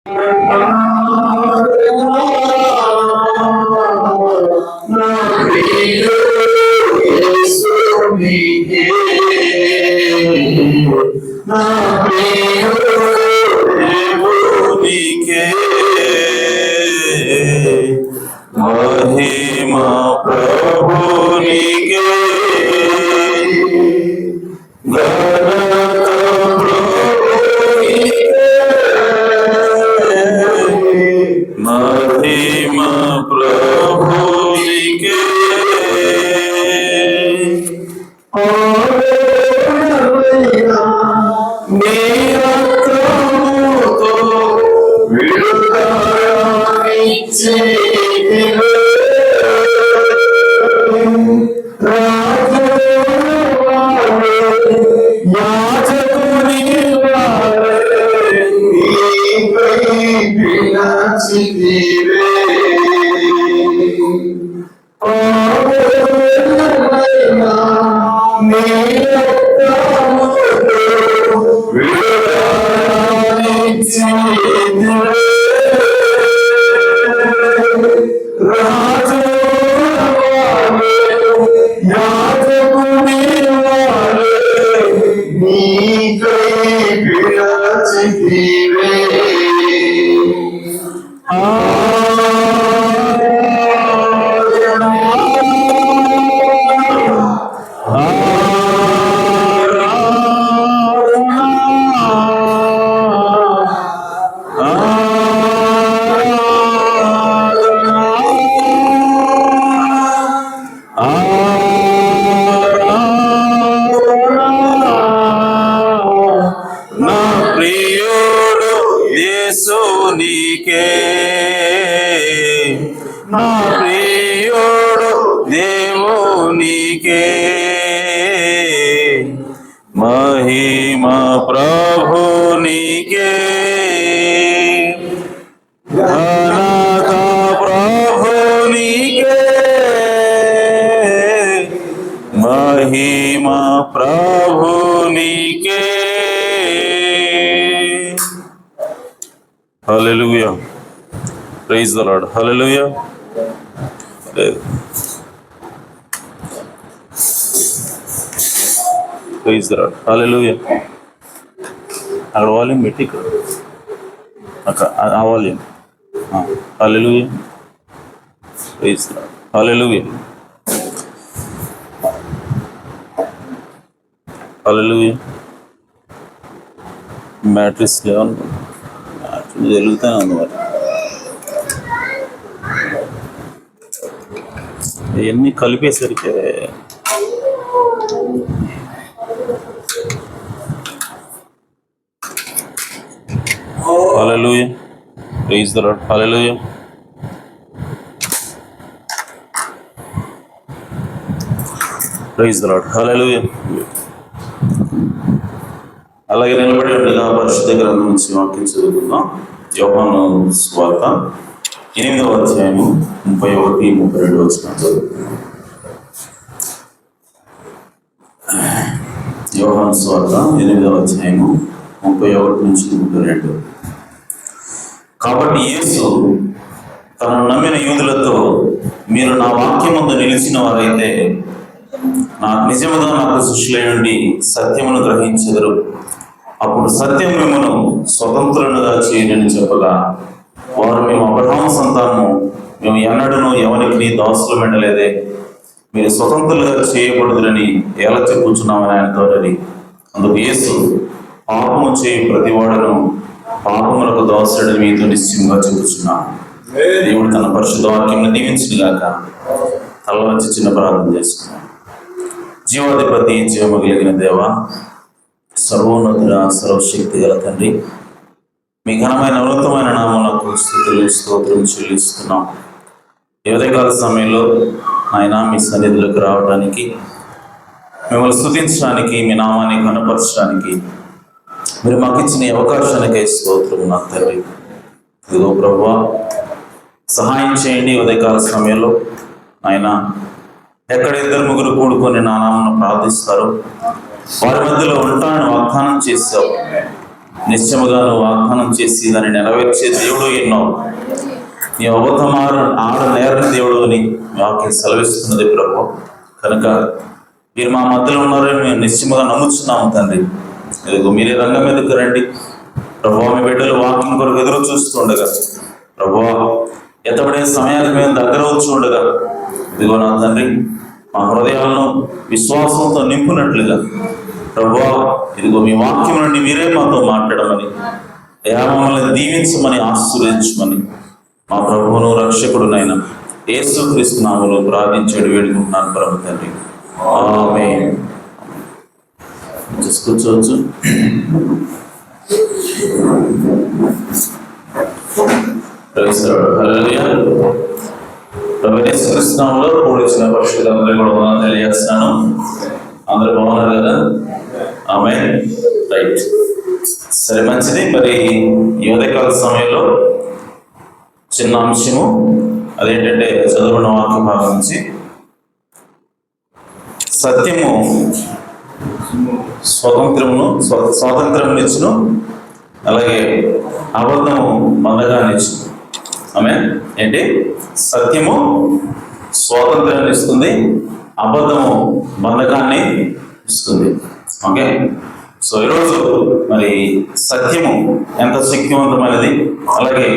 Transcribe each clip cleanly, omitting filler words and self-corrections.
महिमा प्रभु नीके महिमा प्रभु नीके महिमा प्रभु नीके घनता प्रभु नीके महिमा प्रभु नीके hallelujah praise the Lord hallelujah praise the Lord hallelujah అక్కడ వాల్యూమ్ పెట్టి ఇక్కడ ఆ volume hallelujah praise the Lord hallelujah hallelujah matrix eleven matrix వెలుగుతానే ఉంది మరి ఇవన్నీ కలిపేసరికి Hallelujah. Praise the Lord. Hallelujah. Praise the Lord. Hallelujah. అలాగే నిలబడి ఉండగా పరిశుద్ధ గ్రంథం నుంచి వాక్యం చదువుకుందాం. యోహాను సువార్త 8వ అధ్యాయము 31-32 వచనాలు చదువుకుందాం. యోహాను సువార్త 8వ అధ్యాయము 31-32. కాబట్టి యేసు తనను నమ్మిన యూదులతో, మీరు నా వాక్యమందు నిలిచిన వారైతే నిజముగా నాకు శిష్యులై నుండి సత్యమును గ్రహించెదరు. అప్పుడు సత్యం మిమ్మను స్వతంత్రులుగా చేయనని చెప్పగా, వారు మేము అబ్రహాము సంతానము, మేము ఎన్నడూను ఎవరికి దాసులు వెంటలేదే, మీరు స్వతంత్రులుగా చేయబడుదురని ఎలా చెప్పుచున్నామని ఆయనతో అడిగి, అందుకు యేసు, పాపము చేయి ప్రతివాడును పాపములకు దాసుడని మీతో నిశ్చయంగా చెప్పుచున్నాను. దేవుడు తన పరిశుద్ధ వాక్యం దీవించిన గాక. తల వంచి చిన్న ప్రార్థన చేసుకున్నాను. జీవాధిపతి, జీవము కలిగిన దేవ, సర్వోన్నతుడ, సర్వశక్తి గల తండ్రి, మీ ఘనమైన ఉన్నతమైన నామమునకు స్తుతులు స్తోత్రం చెల్లిస్తున్నాం. ఈ ఉదయకాల సమయంలో ఆయన మీ సన్నిధిలోకి రావడానికి, మిమ్మల్ని స్తుతించడానికి, మీ నామాన్ని ఘనపరచడానికి మీరు మాకు ఇచ్చిన అవకాశానికై స్తోత్రం నా తండ్రి. ఇదిగో ప్రభువా, సహాయం చేయండి. ఉదయకాల సమయంలో ఆయన ఎక్కడ 2-3 కూడుకొని నా నామమును ప్రార్థిస్తారు, వారి మధ్యలో ఉంటానని వాగ్దానం చేశావు. నిశ్చయముగా నువ్వు వాగ్దానం చేసి దాన్ని నెరవేర్చే దేవుడు ఎన్నో. నీ అబద్ధమారు ఆడ నేరని దేవుడు అని వాక్యం సెలవిస్తున్నది ప్రభు. కనుక మీరు మా మధ్యలో ఉన్నారని మేము నిశ్చయముగా నమ్ముచున్నాము తండ్రి. ఇదిగో మీరే రంగం మీదకి రండి ప్రభు. మీ బిడ్డలు వాక్యం కొరకు ఎదురు చూస్తుండగా ప్రభు, ఎత్తబడే సమయానికి మేము దగ్గర వచ్చి ఉండగా ఇదిగో నా తండ్రి మా హృదయాలను విశ్వాసంతో నింపునట్లుగా ప్రభు, ఇదిగో మీ వాక్యం నుండి మీరే మాతో మాట్లాడమని, మమ్మల్ని దీవించమని, ఆశీర్వదించమని మా ప్రభువును రక్షకుడునైన యేసుక్రీస్తు నామములో ప్రార్థించేడు వేడుకుంటున్నాను ప్రభు తండ్రి. ఆమేన్. కూర్చోవచ్చు. ప్రభు యేసుక్రీస్తు నామములో కూడిన పరిశుద్ధులందరూ కూడా వందనాలు తెలియజేస్తున్నాను. అందరూ బాగున్నారు కదా? ఆమేన్. రైట్, సరే, మంచిది. మరి ఈ ఉదయకాల సమయంలో చిన్న అంశము అదేంటంటే చదువుకున్న వాక్య భాగం నుంచి సత్యము స్వాతంత్రం ఇచ్చును, అలాగే అబద్ధము బంధకాన్ని ఇచ్చును. ఆమేన్. ఏంటి? సత్యము స్వాతంత్రాన్ని ఇస్తుంది, అబద్ధము బంధకాన్ని ఇస్తుంది. ఓకే, సో ఈరోజు మరి సత్యము ఎంత శక్తివంతమైనది, అలాగే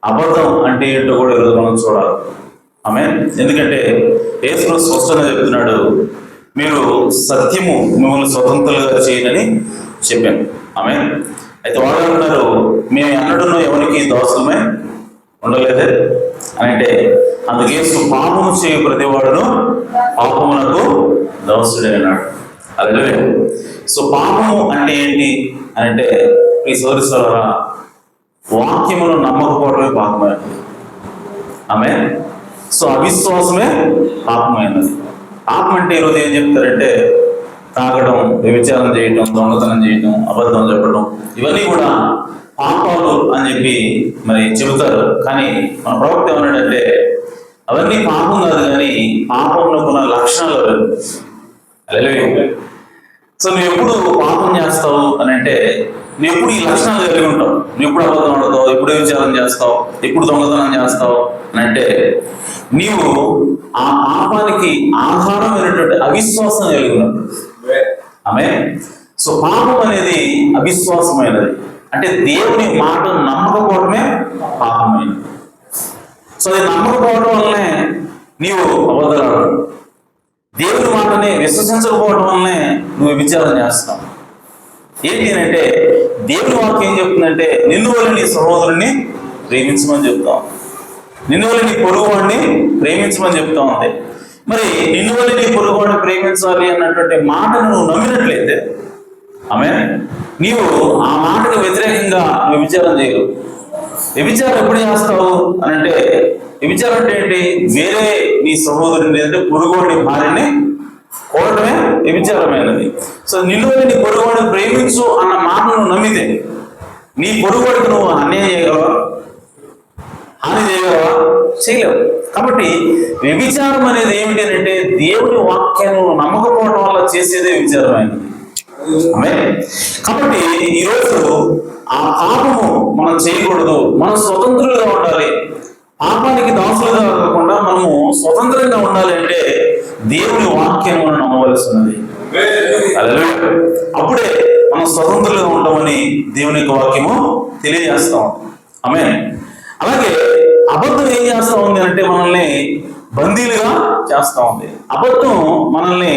అబద్ధం అంటే ఏంటో కూడా ఈరోజు మనం చూడాలి. ఆమేన్. ఎందుకంటే యేసు స్పష్టంగా చెప్తున్నాడు, మీరు సత్యము మిమ్మల్ని స్వతంత్రులుగా చేయనని చెప్పాను. ఆమేన్. అయితే వాళ్ళు అంటున్నారు, మేము ఎన్నడూ ఎవరికి దోషమే ఉండలేదే అని. అంటే అందుకే పాపము చేయు ప్రతివాడును పాపమునకు దోషుడే అన్నాడు. అదే. సో పాపము అంటే ఏంటి అని అంటే, ఈ సోదరులారా, వాక్యమును నమ్మకపోవడమే పాపమైనది. ఆమేన్. సో అవిశ్వాసమే పాపమైనది. పాపం అంటే ఈరోజు ఏం చెప్తారంటే తాగడం, వ్యభిచారం చేయడం, దొంగతనం చేయడం, అబద్ధం చెప్పడం, ఇవన్నీ కూడా పాపాలు అని చెప్పి మరి చెబుతారు. కానీ మన ప్రవక్త ఏమన్నాడంటే అవన్నీ పాపం కాదు, కానీ పాపంలో కొన్ని లక్షణాలు. హల్లెలూయా. సో నువ్వు ఎప్పుడు పాపం చేస్తావు అని అంటే నువ్వు ఎప్పుడు ఈ లక్షణాలు కలిగి ఉంటావు. నువ్వు ఎప్పుడు అబద్ధం ఆడతావు, ఎప్పుడు వ్యభిచారం చేస్తావు, ఎప్పుడు దొంగతనం చేస్తావు అని అంటే నీవు ఆ పాపానికి ఆధారమైనటువంటి అవిశ్వాసం కలిగి ఉన్నావు. ఆమేన్. సో పాపం అనేది అవిశ్వాసమైనది. అంటే దేవుని మాట నమ్మకపోవడమే పాపమైనది. సో అది నమ్మకపోవడం వల్లనే నీవు అబద్ధాలు, దేవుని మాటని విశ్వసించకపోవడం వల్లనే నువ్వు విచారణ చేస్తావు. ఏంటి అంటే దేవుని వాక్యం ఏం చెప్తుందంటే నిన్ను వల్ల నీ సహోదరుని ప్రేమించమని చెప్తాం, నిన్ను వల్ల నీ పొరుగువాడిని ప్రేమించమని చెప్తా ఉంది. మరి నిన్ను వల్ల నీ పొరుగువాడిని ప్రేమించాలి అన్నటువంటి మాటను నువ్వు నమ్మినట్లయితే ఆమేన్, నీవు ఆ మాటకు వ్యతిరేకంగా వ్యభిచారం చేయవు. వ్యభిచారం ఎప్పుడు చేస్తావు అని అంటే, వ్యభిచారం అంటే ఏంటి? వేరే నీ సహోదరుని అంటే పొరుగువాడి భార్యని కోరటమే వ్యభిచారమైనది. సో నిన్ను నీ పొరుగువాడిని ప్రేమించు అన్న మాటను నమ్మితే నీ పొరుగువాడికి నువ్వు అన్యాయం చేయగలవా? హాని చేయగలవా? చేయలేవు. కాబట్టి వ్యభిచారం అనేది ఏమిటి అంటే దేవుని వాక్యాన్ని నమ్మకపోవడం వల్ల చేసేదే వ్యభిచారమైనది. కాబట్టి ఈరోజు ఆ పాపము మనం చేయకూడదు, మనం స్వతంత్రులుగా ఉండాలి. పాపానికి దాసులుగా కాకుండా మనము స్వతంత్రంగా ఉండాలి అంటే దేవుని వాక్యాన్ని మనం నమ్మవలసినది. అప్పుడే మనం స్వతంత్రులుగా ఉంటామని దేవుని యొక్క వాక్యము తెలియజేస్తాం. ఆమేన్. అలాగే అబద్ధం ఏం చేస్తా ఉంది అంటే మనల్ని బందీలుగా చేస్తా ఉంది. అబద్ధం మనల్ని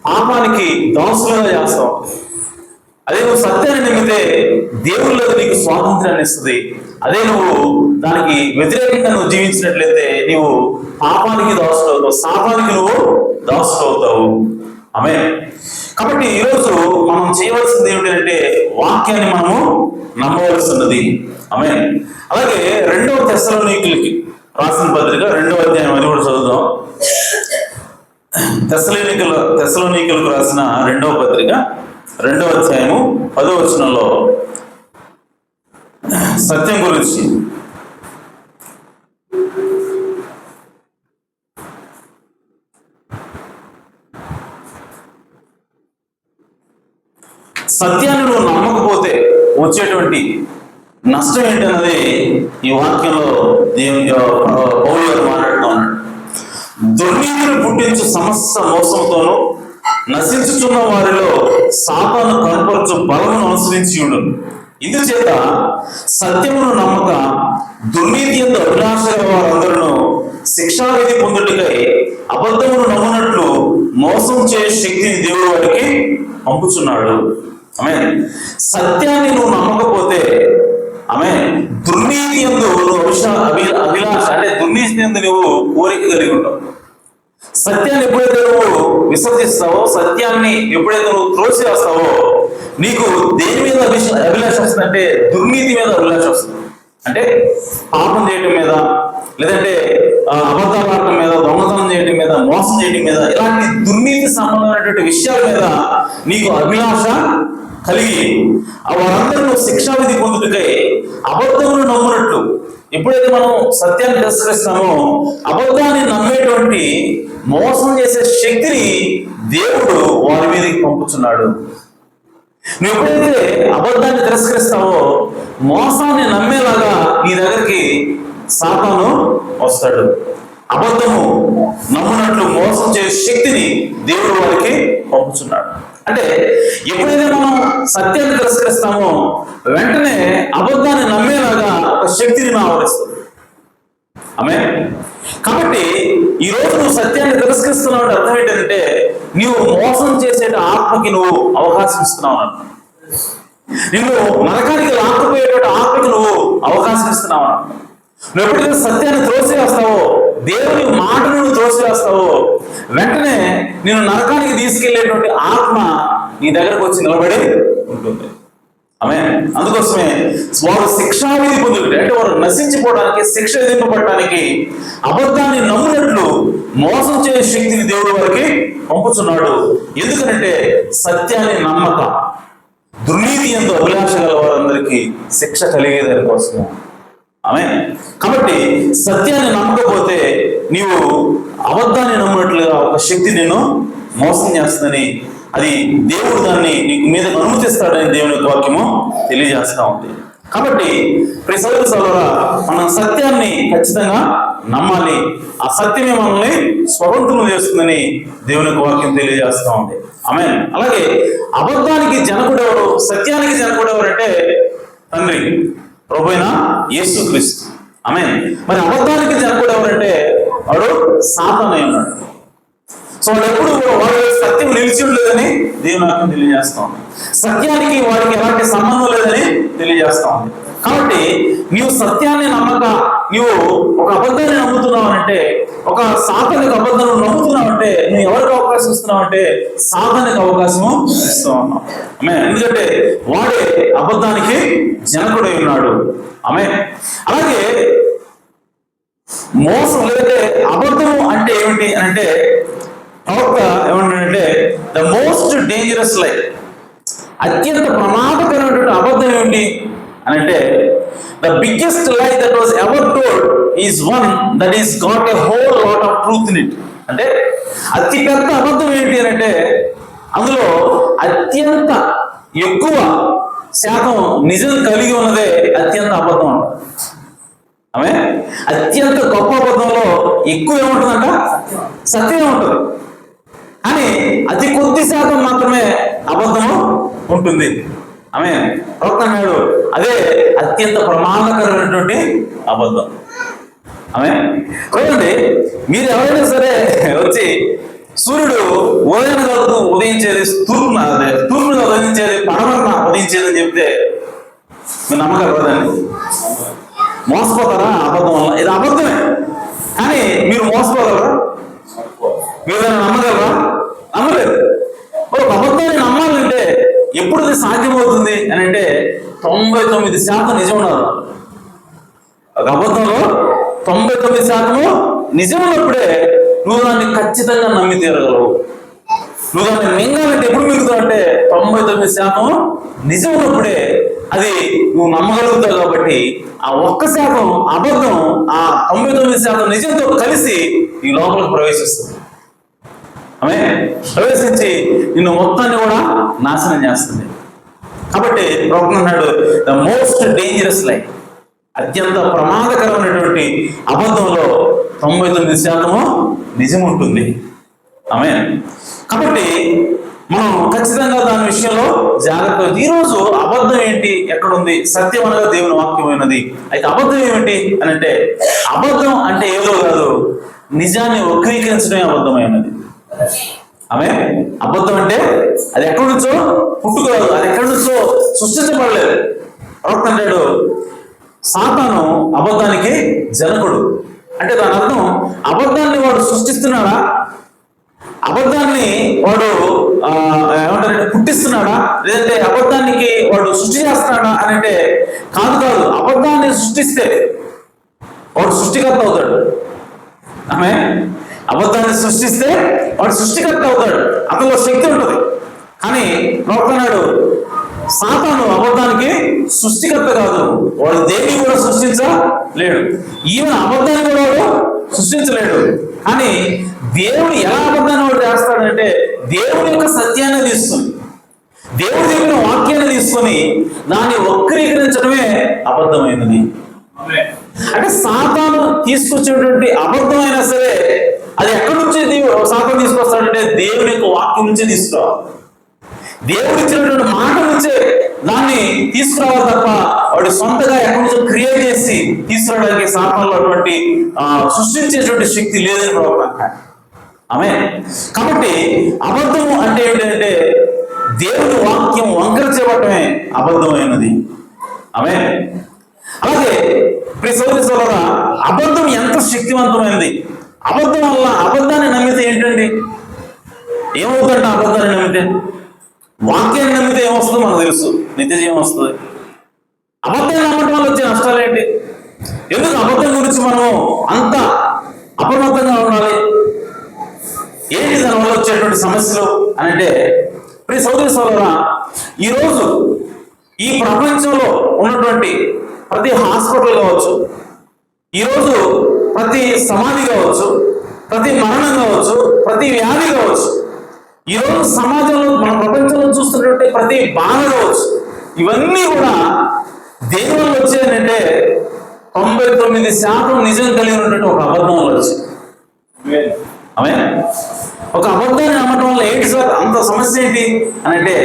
పాపానికి దాసులుగా చేస్తా ఉంది. అదే నువ్వు సత్యాన్ని నమ్మితే దేవుళ్ళలో నీకు స్వాతంత్రాన్ని ఇస్తుంది. అదే నువ్వు దానికి వ్యతిరేకంగా నువ్వు జీవించినట్లయితే నీవు పాపానికి దాసులు అవుతావు, శాపానికి నువ్వు దాసులు అవుతావు. ఆమేన్. కాబట్టి ఈరోజు మనం చేయవలసింది ఏమిటంటే వాక్యాన్ని మనము నమ్మవలసినది. ఆమేన్. అలాగే 2వ తెస్సలోనికీయులకి రాసిన పత్రిక 2వ అధ్యాయం, అది కూడా చదువుదాం. తెస్సలోనికీయులకు రాసిన 2వ పత్రిక 2వ అధ్యాయము 10వ వచనంలో సత్యం గురించి సత్యాన్ని నువ్వు నమ్మకపోతే కలిగేటువంటి నష్టం ఏంటన్నది ఈ వాక్యంలో పౌలు గారు మాట్లాడుతూ ఉన్నాడు. దుర్నీతిని పుట్టించు సమస్త మోసంతోనూ నశించుచున్న వారిలో సాతాను కనపరచు బలమును అనుసరించి ఉండును. ఇందుచేత సత్యమును నమ్మక దుర్నీతి యందు అభిలాష గల వారందరూ శిక్షావిధి పొందుటకై అబద్ధమును నమ్మునట్లు మోసం చేసే శక్తిని దేవుడు వారికి పంపుచున్నాడు. ఆమేన్. సత్యాన్ని నువ్వు నమ్మకపోతే దుర్నీతి యందు అభిలాష అంటే దుర్నీతి యందు నువ్వు కోరిక కలిగి ఉంటావు. సత్యాన్ని ఎప్పుడైతే నువ్వు విసర్జిస్తావో, సత్యాన్ని ఎప్పుడైతే నువ్వు త్రోసివేస్తావో, నీకు దేని మీద అభిలాష వస్తుందంటే దుర్నీతి మీద అభిలాష వస్తుంది. అంటే పాపం చేయటం మీద, లేదంటే అబద్ధాలు మీద, దొంగతనం చేయటం మీద, మోసం చేయటం మీద, ఇలాంటి దుర్నీతి సంబంధమైనటువంటి విషయాల మీద నీకు అభిలాష కలిగి వారందరూ శిక్షావిధి పొందుటకై అబద్ధమును నమ్మునట్లు, ఎప్పుడైతే మనం సత్యాన్ని తిరస్కరిస్తామో అబద్ధాన్ని నమ్మేటువంటి మోసం చేసే శక్తిని దేవుడు వారి మీదకి పంపుతున్నాడు. నువ్వు ఎప్పుడైతే అబద్ధాన్ని తిరస్కరిస్తావో మోసాన్ని నమ్మేలాగా నీ దగ్గరికి సాతాను వస్తాడు. అబద్ధము నమ్మునట్లు మోసం చేసే శక్తిని దేవుడు వారికి పంపుతున్నాడు. అంటే ఎప్పుడైతే మనం సత్యాన్ని తిరస్కరిస్తామో వెంటనే అబద్ధాన్ని నమ్మేలాగా ఒక శక్తిని ఆవరిస్తుంది. ఆమేన్. కాబట్టి ఈ రోజు నువ్వు సత్యాన్ని తిరస్కరిస్తున్నావు అంటే అర్థం ఏంటంటే నువ్వు మోసం చేసే ఆత్మకి నువ్వు అవకాశం ఇస్తున్నావు అన్న. నిన్ను నరకానికి లాక్కుపోయేటువంటి ఆత్మకి నువ్వు అవకాశం ఇస్తున్నావు అన్న. నువ్వు ఎప్పుడైతే సత్యాన్ని త్రోసివేస్తావో, దేవుని మాటను నువ్వు త్రోసివేస్తావో వెంటనే నేను నరకానికి తీసుకెళ్లేటువంటి ఆత్మ నీ దగ్గరకు వచ్చి నిలబడి ఉంటుంది. ఆమేన్. అందుకోసమే వారు శిక్షావిధి పొందుతుంది అంటే వారు నశించిపోవడానికి, శిక్ష విధింపబడటానికి అబద్ధాన్ని నమ్మునట్లు మోసం చేసే శక్తిని దేవుడు వారికి పంపుతున్నాడు. ఎందుకంటే సత్యాన్ని నమ్మక దుర్నీతి యందు అభిలాష గల వారందరికీ శిక్ష కలిగేదాని కోసం. ఆమేన్. కాబట్టి సత్యాన్ని నమ్మకపోతే నీవు అబద్ధాన్ని నమ్మినట్లుగా ఒక శక్తి నేను మోసం చేస్తుందని, అది దేవుడు దాన్ని నీకు మీద అనుమతిస్తాడని దేవుని యొక్క వాక్యము తెలియజేస్తా ఉంది. కాబట్టి ప్రియ సహోదర సహోదరులారా, మనం సత్యాన్ని ఖచ్చితంగా నమ్మాలి. ఆ సత్యమే మనల్ని స్వతంత్రం చేస్తుందని దేవుని యొక్క వాక్యం తెలియజేస్తా ఉంది. ఆమేన్. అలాగే అబద్ధానికి జనకుడు ఎవరు, సత్యానికి జనకుడు ఎవరంటే తండ్రి ప్రభువైన యేసుక్రీస్తు. ఆమేన్. మరి అబద్ధానికి జనకుడు ఎవరంటే వాడు సాతాను అయి ఉన్నాడు. సో వాడు ఎప్పుడు వాడు సత్యం నిలిచి ఉండలేదని దేవుని వాక్యం తెలియజేస్తా ఉంది. సత్యానికి వాడికి ఎలాంటి సంబంధం లేదని తెలియజేస్తా ఉంది. కాబట్టి నీవు సత్యాన్ని నమ్మక నీవు ఒక అబద్ధాన్ని నమ్ముతున్నావు అంటే, ఒక సాతానికి అబద్ధాన్ని నమ్ముతున్నావు అంటే నువ్వు ఎవరికి అవకాశం ఇస్తున్నావు అంటే సాతానికి అవకాశం ఇస్తూ ఉన్నావు. ఆమేన్. ఎందుకంటే వాడే అబద్ధానికి జనకుడై ఉన్నాడు. ఆమేన్. అలాగే మోసం లేదంటే అబద్ధము అంటే ఏమిటి అంటే ప్రవక్త ఏమంటాడంటే ద మోస్ట్ డేంజరస్ లై, అత్యంత ప్రమాదకరమైనటువంటి అబద్ధం ఏమిటి అని అంటే ద బిగ్గెస్ట్ లై that was ever told is one that is got a whole lot of truth in it. అంటే అతి పెద్ద అబద్ధం ఏంటి అని అంటే అందులో అత్యంత ఎక్కువ శాతం నిజం కలిగి ఉన్నదే అత్యంత అబద్ధం అంట. ఆమె అత్యంత గొప్ప అబద్ధంలో ఎక్కువ ఏముంటుందంట, సత్యం ఉంటుంది. కానీ అతి కొద్ది శాతం మాత్రమే అబద్ధము ఉంటుంది. ఆమె ప్రవక్త అన్నాడు అదే అత్యంత ప్రమాదకరమైనటువంటి అబద్ధం. ఆమె చూడండి, మీరు ఎవరైనా సరే వచ్చి సూర్యుడు ఉదయించేది తూర్పున ఉదయించేది పడమరన ఉదయించేది అని చెప్తే మీరు నమ్మగలరాదండి? మోసపోతారా? అబద్ధం వల్ల ఇది అబద్ధమే. కానీ మీరు మోసపోగలరా? మీరు దాన్ని నమ్మగలరా? నమ్మలేదు. ఒక అబద్ధాన్ని నమ్మాలంటే ఎప్పుడు అది సాధ్యమవుతుంది అని అంటే 99% నిజం ఉండాలి. ఒక అబద్ధంలో 99% నిజం ఉన్నప్పుడే నువ్వు దాన్ని ఖచ్చితంగా నమ్మి తీరగలవు. నువ్వు దాన్ని మింగాలంటే ఎప్పుడు మింగుతావు అంటే 99% నిజం ఉన్నప్పుడే అది నువ్వు నమ్మగలుగుతావు. కాబట్టి ఆ 1% అబద్ధం ఆ 99% నిజంతో కలిసి నీ లోపలికి ప్రవేశిస్తుంది. ఆమె ప్రవేశించి నిన్ను మొత్తాన్ని కూడా నాశనం చేస్తుంది. కాబట్టి ప్రవక్త అన్నాడు, ద మోస్ట్ డేంజరస్ లైఫ్, అత్యంత ప్రమాదకరమైనటువంటి అబద్ధంలో 99% నిజం ఉంటుంది. ఆమేన్. కాబట్టి మనం ఖచ్చితంగా దాని విషయంలో జాగ్రత్త. ఈరోజు అబద్ధం ఏంటి, ఎక్కడుంది? సత్యం అనగా దేవుని వాక్యమైనది. అయితే అబద్ధం ఏమిటి అని అంటే, అబద్ధం అంటే ఏదో కాదు, నిజాన్ని వక్రీకరించడమే అబద్ధమైనది. ఆమేన్. అబద్ధం అంటే అది ఎక్కడి నుంచో పుట్టుకోదు, అది ఎక్కడి నుంచో సృష్టించబడలేదు. ప్రవక్త అంటాడు, సాతాను అబద్ధానికి జనకుడు. అంటే దాని అర్థం, అబద్ధాన్ని వాడు సృష్టిస్తున్నాడా, అబద్ధాన్ని వాడు ఏమంటారంటే పుట్టిస్తున్నాడా, లేదంటే అబద్ధానికి వాడు సృష్టి చేస్తున్నాడా అని అంటే కాదు. అబద్ధాన్ని సృష్టిస్తే వాడు సృష్టికర్త అవుతాడు. ఆమె అబద్ధాన్ని సృష్టిస్తే వాడు సృష్టికర్త అవుతాడు, అతనిలో శక్తి ఉంటుంది. కానీ ప్రవక్త అన్నాడు, సాతాను అబద్ధానికి సృష్టికర్త కాదు, వాడు దేన్ని కూడా సృష్టించలేడు, ఈవెన్ అబద్ధాన్ని కూడా వాడు సృష్టించలేడు. కానీ దేవుడు ఎలా అబద్ధాన్ని వాడు చేస్తాడంటే, దేవుని యొక్క సత్యాన్ని తీసుకుని, దేవుడు చెప్పిన వాక్యాన్ని తీసుకొని దాన్ని వక్రీకరించడమే అబద్ధమైనది. అంటే సాతాను తీసుకొచ్చేటువంటి అబద్ధం అయినా సరే అది ఎక్కడి నుంచి సాతాను తీసుకొస్తాడంటే దేవుని యొక్క వాక్యం నుంచే తీసుకురావాలి. దేవుడు ఇచ్చినటువంటి మాట నుంచే దాన్ని తీసుకురావాలి తప్ప వాడు సొంతగా ఎక్కడి నుంచో క్రియేట్ చేసి తీసుకురావడానికి సాతానులో అటువంటి సృష్టించేటువంటి శక్తి లేదని ప్రవక్త. ఆమె. కాబట్టి అబద్ధము అంటే ఏంటంటే దేవుని వాక్యం వంకర చేయబడటమే అబద్ధమైనది. ఆమె. అలాగే ప్రియ సోదరి సోదరా, అబద్ధం ఎంత శక్తివంతమైనది. అబద్ధం వల్ల, అబద్ధాన్ని నమ్మితే ఏంటండి ఏమవుతుందంట? అబద్ధాన్ని నమ్మితే, వాక్యాన్ని నమ్మితే ఏమొస్తుందో మనకు తెలుసు, నిత్యజీవం వస్తుంది. అబద్ధాన్ని నమ్మటం వల్ల వచ్చే నష్టాలు ఏంటి? ఎందుకు అబద్ధం గురించి మనం అంత అప్రమత్తంగా ఉండాలి? ఏంటి దానివల్ల వచ్చేటువంటి సమస్యలు అని అంటే, ప్రియ సోదరి సోదరా, ఈరోజు ఈ ప్రపంచంలో ఉన్నటువంటి ప్రతి హాస్పిటల్ కావచ్చు, ఈరోజు ప్రతి సమాధి కావచ్చు, ప్రతి మరణం కావచ్చు, ప్రతి వ్యాధి కావచ్చు, ఈరోజు సమాజంలో మన ప్రపంచంలో చూస్తున్నటువంటి ప్రతి బాధ కావచ్చు, ఇవన్నీ కూడా దేని వల్ల వచ్చాయంటే 99% నిజం కలిగినటువంటి ఒక అబద్ధం వల్ల వచ్చాయి. ఆమె. ఒక అబద్ధాన్ని నమ్మటం వల్ల ఏంటి సార్ అంత సమస్య ఏంటి అని అంటే,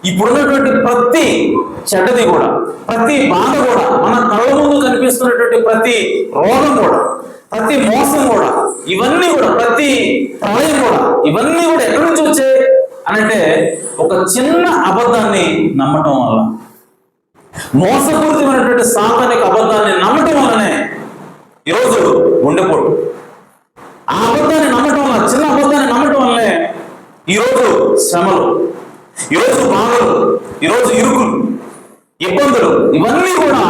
ఇప్పుడున్నటువంటి ప్రతి చెడ్డది కూడా, ప్రతి బాధ కూడా, మన కళ్ళ ముందు కనిపిస్తున్నటువంటి ప్రతి రోగం కూడా, ప్రతి మోసం కూడా, ఇవన్నీ కూడా, ప్రతి ప్రళయం కూడా, ఇవన్నీ కూడా ఎక్కడి నుంచి వచ్చాయి అని అంటే ఒక చిన్న అబద్ధాన్ని నమ్మటం వల్ల, మోసపూరితమైనటువంటి సాతానిక అబద్ధాన్ని నమ్మటం వల్లనే ఈరోజు గుండెపోటు. ఆ అబద్ధాన్ని నమ్మటం వల్ల, చిన్న అబద్ధాన్ని నమ్మటం వల్లనే ఈరోజు శ్రమలు, ఈరోజు బాధలు, ఈరోజు ఇరుకులు, ఇబ్బందులు, ఇవన్నీ కూడా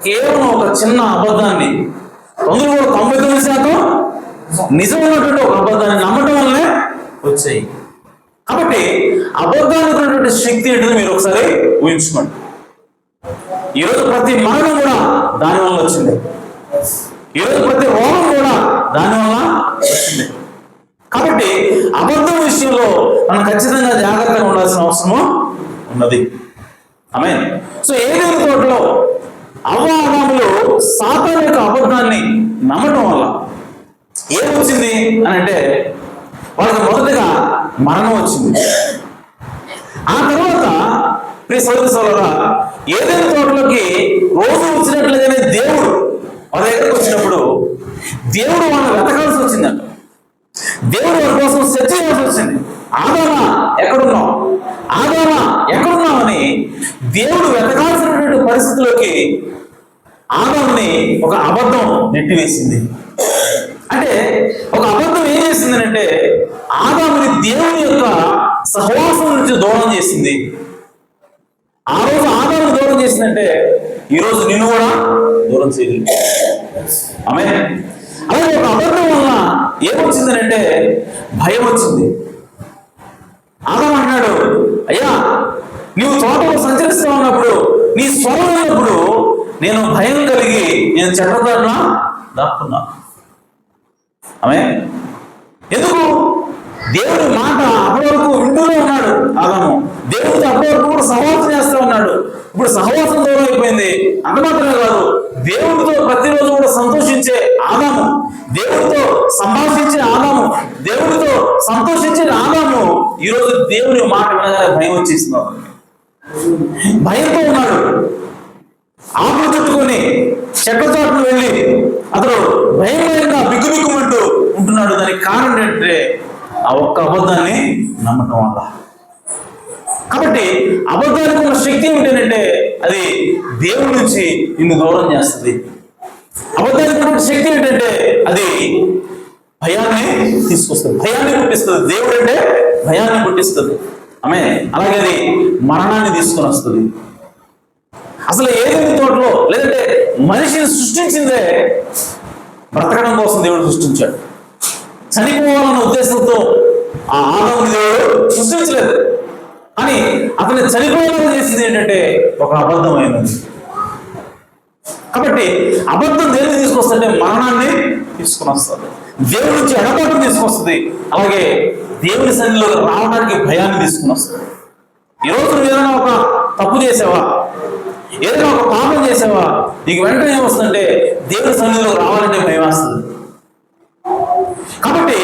కేవలం ఒక చిన్న అబద్ధాన్ని, అందులో కూడా 99% నిజమైనటువంటి ఒక అబద్ధాన్ని నమ్మటం వల్లనే వచ్చాయి. కాబట్టి అబద్ధానికి ఉన్నటువంటి శక్తి ఏంటో మీరు ఒకసారి ఊహించుకోండి. ఈరోజు ప్రతి మరణం కూడా దానివల్ల వచ్చింది, ఈరోజు ప్రతి రోగం కూడా దానివల్ల వచ్చింది. కాబట్టి అబద్ధం విషయంలో మనం ఖచ్చితంగా జాగ్రత్తగా ఉండాల్సిన అవసరం ఉన్నది. ఆమేన్. సో ఏదైనా తోటలో అవ్వాదములు సాతాను యొక్క అబద్ధాన్ని నమ్మటం వల్ల ఏమొచ్చింది అని అంటే, వాళ్ళకి మొదటగా మరణం వచ్చింది. ఆ తర్వాత ప్రియ సోదరి సోదరా, ఏదైనా తోటలోకి రోజు వచ్చినట్లుగానే దేవుడు వాళ్ళ దగ్గరకు వచ్చినప్పుడు దేవుడు వాళ్ళని వెతకాల్సి వచ్చిందంట. దేవుడు వారి కోసం సెర్చ్ చేయాల్సి వచ్చింది. ఆదామా ఎక్కడున్నావు, ఆదామా ఎక్కడున్నావు అని దేవుడు వెతకాల్సినటువంటి పరిస్థితిలోకి ఆదాముని ఒక అబద్ధం నెట్టివేసింది. అంటే ఒక అబద్ధం ఏం చేసింది అంటే, ఆదాముని దేవుని యొక్క సహవాసం నుంచి దూరం చేసింది. ఆ రోజు ఆదాముని దూరం చేసిందంటే ఈరోజు నిన్ను కూడా దూరం చేయలేదు. ఆమేన్. అలాగే ఒక అబద్ధం వల్ల ఏమొచ్చిందనంటే భయం వచ్చింది. ఆదాము అన్నాడు, అయ్యా నీవు తోటలో సంచరిస్తూ ఉన్నప్పుడు, నీ స్వరం ఉన్నప్పుడు నేను భయం కలిగి నేను చెడ్డదారిన దాక్కున్నా. ఆమేన్. ఎందుకు దేవుడి మాట అప్పటి వరకు వింటూనే ఉన్నాడు ఆదాము. దేవుడితో అప్పటి వరకు కూడా సహవాసం చేస్తూ ఉన్నాడు. ఇప్పుడు సహవాసం దూరం అయిపోయింది. అంత మాత్రమే కాదు, దేవుడితో ప్రతిరోజు కూడా సంతోషించే ఆదాము, దేవుడితో సంభాషించే ఆదాము, దేవుడితో సంతోషించే ఆదాము ఈరోజు దేవుని మాట వినగానే భయం వచ్చేస్తున్నాడు. భయంతో ఉన్నాడు. ఆకులు చుట్టుకొని చెట్ల చాటును వెళ్ళి అతడు భయంగా బిగ్గుబిగ్గుమంటూ ఉంటున్నాడు. దానికి కారణం ఏంటంటే ఆ ఒక్క అబద్ధాన్ని నమ్మటం వల్ల. కాబట్టి అబద్ధానికి ఉన్న శక్తి ఏమిటంటే అది దేవుడి నుంచి నిన్ను దూరం చేస్తుంది. అబద్ధానికి ఉన్న శక్తి ఏంటంటే అది భయాన్ని తీసుకొస్తుంది, భయాన్ని పుట్టిస్తుంది. దేవుడు అంటే భయాన్ని పుట్టిస్తుంది. ఆమె అలాగే అది మరణాన్ని తీసుకొని వస్తుంది. అసలు ఏదైనా తోటలో లేదంటే మనిషిని సృష్టించిందే బ్రతకడం కోసం దేవుడు సృష్టించాడు. చనిపోవాలన్న ఉద్దేశంతో ఆ ఆదాముని దేవుడు సృష్టించలేదు. అని అతన్ని చనిపోయేలా చేసింది ఏంటంటే ఒక అబద్ధమైనది. కాబట్టి అబద్ధం దేన్ని తీసుకొస్తుంటే మరణాన్ని తీసుకుని వస్తుంది, దేవుడి నుంచి ఎడబాటును తీసుకొస్తుంది, అలాగే దేవుని సన్నిధిలో రావడానికి భయాన్ని తీసుకుని వస్తుంది. ఈరోజు నువ్వు ఏదైనా ఒక తప్పు చేసావా, ఏదైనా ఒక పాపం చేసావా, నీకు వెంటనే ఏమొస్తుందంటే దేవుని సన్నిధిలో రావాలంటే భయం వస్తుంది. కాబట్టి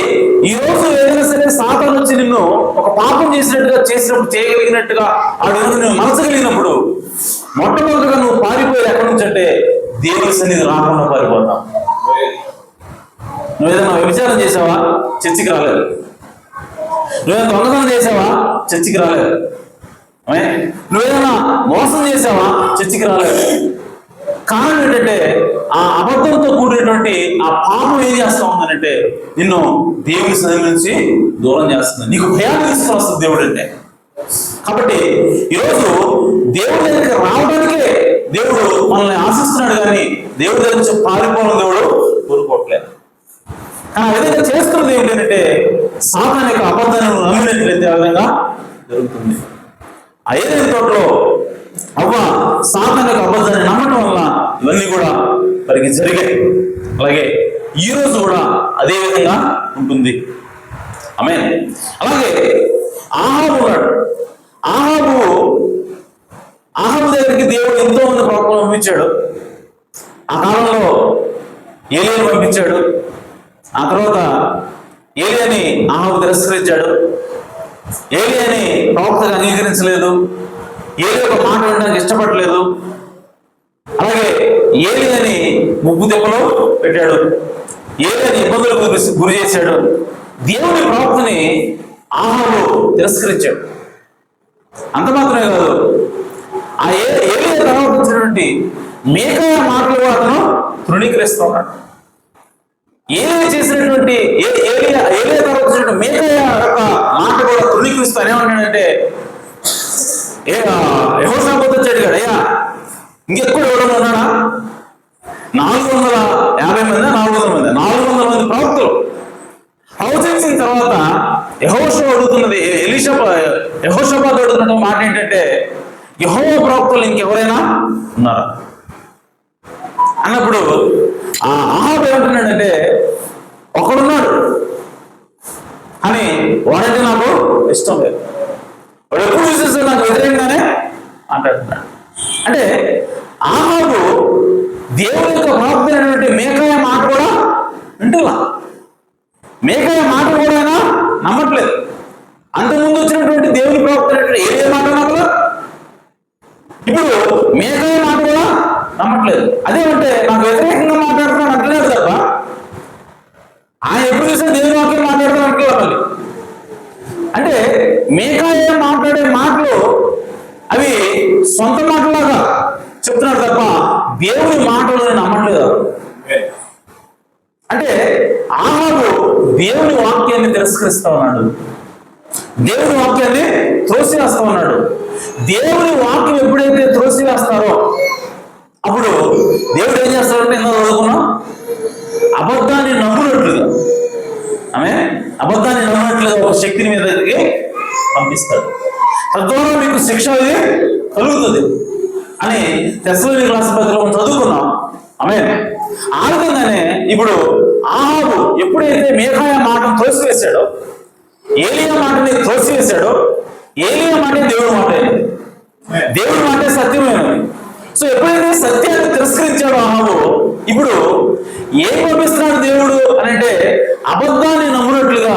ఈరోజు ఏదైనా సరే సాతాను వచ్చి నిన్ను ఒక పాపం చేసినప్పుడు చేయగలిగినట్టుగా ఆ విధంగా నువ్వు మనసు కలిగినప్పుడు మొట్టమొదటిగా నువ్వు పారిపోయేది ఎక్కడి నుంచి అంటే దేవుని సన్నిధి రాకుండా పారిపోతావు. నువ్వు ఏదైనా వ్యభిచారం చేసావా, చర్చికి రాలేదు. నువ్వేదైనా దొంగతనం చేసావా, చర్చికి రాలేదు. నువ్వేదైనా మోసం చేసావా, చర్చికి రాలేదు. కారణం ఏంటంటే ఆ అబద్ధంతో కూడినటువంటి ఆ పాపం ఏం చేస్తా ఉందనంటే నిన్ను దేవుని సన్నిధి నుంచి దూరం చేస్తుంది, నీకు భయాన్ని తీసుకొని వస్తుంది దేవుడు అంటే. కాబట్టి ఈరోజు దేవుడి దగ్గరికి రావడానికే దేవుడు మనల్ని ఆశిస్తున్నాడు, కానీ దేవుడి దగ్గర నుంచి పారిపోవడం దేవుడు కోరుకోవట్లేదు. కానీ ఏదైతే చేస్తున్నది ఏంటంటే సాతాను యొక్క అబద్ధాన్ని నమ్మినట్లయితే ఆ విధంగా జరుగుతుంది. ఆ ఏదైతే తోటలో అవ్వ సాతాను యొక్క అబద్ధాన్ని నమ్మటం వల్ల ఇవన్నీ కూడా వారికి జరిగాయి. అలాగే ఈ రోజు కూడా అదే విధంగా ఉంటుంది. ఆమేన్. అలాగే ఆహాబు ఉన్నాడు. ఆహాబు దగ్గరికి దేవుడు ఎంతో మంది ప్రవక్తలను పంపించాడు. ఆ కాలంలో ఏలియాను పంపించాడు. ఆ తర్వాత ఏలియాని ఆహాబు తిరస్కరించాడు. ఏలియాని ప్రవక్తగా అంగీకరించలేదు. ఏలియా ఒక మాట వినడానికి ఇష్టపడలేదు. అలాగే ఏలియాని ముగ్గు దెబ్బలో పెట్టాడు. ఏలియాని ఇబ్బందులకు గురి చేశాడు. దేవుని ప్రవక్తని ఆహాబు తిరస్కరించాడు. అంత మాత్రమే కాదు, ఆ ఏలియా తర్వాత వచ్చినటువంటి మీకాయా మాటలు అతను తృణీకరిస్తూ ఉన్నాడు. ఏలియా చేసినటువంటి ఏలియా తర్వాత వచ్చినటువంటి మీకాయా యొక్క మాట కూడా తృణీకరిస్తూ ఏమన్నాడంటే యెహోషాపాతు వచ్చాడు కదా, అయ్యా ఇంకెక్కువ ఎవరైనా ఉన్నాడా? 450 మంది 400 మంది 400 మంది ప్రవక్తలు ప్రవచించిన తర్వాత యెహోషాపాతు అడుగుతున్న మాట ఏంటంటే యెహోవా ప్రవక్తలు ఇంకెవరైనా ఉన్నారా అన్నప్పుడు ఆ ఆహాబు ఏమంటున్నాడంటే ఒకడున్నాడు అని, వాడంటే నాకు ఇష్టం లేదు, వాడు ఎప్పుడు చూసేస్తే నాకు వ్యతిరేకంగానే అంటున్నాడు. అంటే ఆహాబు దేవుని యొక్క ప్రవక్త అయినటువంటి మీకాయా మాట కూడా వింటున్నా, మీకాయా మాట కూడా నమ్మట్లేదు. అంతకుముందు వచ్చినటువంటి దేవుని ప్రవక్త అయినటువంటి ఏలియా మాట నమ్మలేదు, ఇప్పుడు మీకాయా మాట కూడా నమ్మట్లేదు. అదేమంటే నాకు వ్యతిరేకంగా మాట్లాడుతున్నాను అంటలేదు తప్ప ఆయన ఎప్పుడు చూసినా దేవుని వాక్యం మాట్లాడుతున్నాను అంటున్నారు. అంటే మీకాయా మాట్లాడే మాటలు అవి సొంత మాటలాగా చెప్తున్నాడు తప్ప దేవుని మాటలు నమ్మట్లేదు. అంటే ఆహాబు దేవుని వాక్యాన్ని తిరస్కరిస్తా ఉన్నాడు, దేవుని వాక్యాన్ని త్రోసివేస్తా ఉన్నాడు. దేవుని వాక్యం ఎప్పుడైతే త్రోసివేస్తారో అప్పుడు దేవుడు ఏం చేస్తాడంటే ఎన్నో చదువుకున్నాం, అబద్ధాన్ని నమ్మునట్లుగా అబద్ధాన్ని నమ్మినట్లుగా ఒక శక్తిని మీద దగ్గరికి పంపిస్తాడు. తద్వారా మీకు శిక్ష కలుగుతుంది అని తెస్సలోనికీయులకు రాసిన పత్రికలో చదువుకున్నాం. ఆమేన్. ఆ విధంగానే ఇప్పుడు ఆహాబు ఎప్పుడైతే మీకాయా మాటను తోసివేశాడో ఏలియా మాటని త్రోసివేశాడో ఏలియా మాట దేవుడి మాట అయింది. దేవుడి మాట సత్యమైనది. సో ఎప్పుడైతే సత్యాన్ని తిరస్కరించాడో అహాబు, ఇప్పుడు ఏం పంపిస్తున్నాడు దేవుడు అని అంటే అబద్ధాన్ని నమ్మునట్లుగా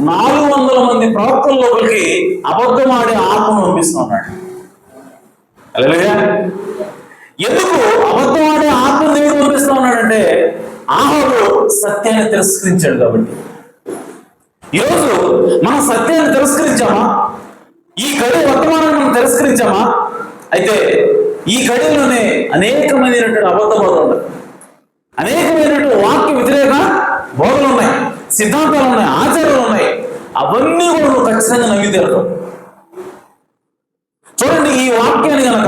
400 మంది ప్రవక్తల లోపలికి అబద్ధం ఆడే ఆత్మను పంపిస్తూ ఉన్నాడు. హల్లెలూయా. ఎందుకు అబద్ధం ఆడే ఆత్మను దేవుడు పంపిస్తూ ఉన్నాడంటే అహాబు సత్యాన్ని తిరస్కరించాడు కాబట్టి. ఈరోజు మనం సత్యాన్ని తిరస్కరించామా? ఈ గడి వర్తమానాన్ని మనం తిరస్కరించామా? అయితే ఈ గడిలోనే అనేకమైనటువంటి అబద్ధ బోధలు ఉన్నాయి, అనేకమైనటువంటి వాక్య వ్యతిరేక బోధలు ఉన్నాయి, సిద్ధాంతాలు ఉన్నాయి, ఆచారాలు ఉన్నాయి. అవన్నీ కూడా నువ్వు ఖచ్చితంగా నమ్మి తీరదు. చూడండి, ఈ వాక్యాన్ని గనక,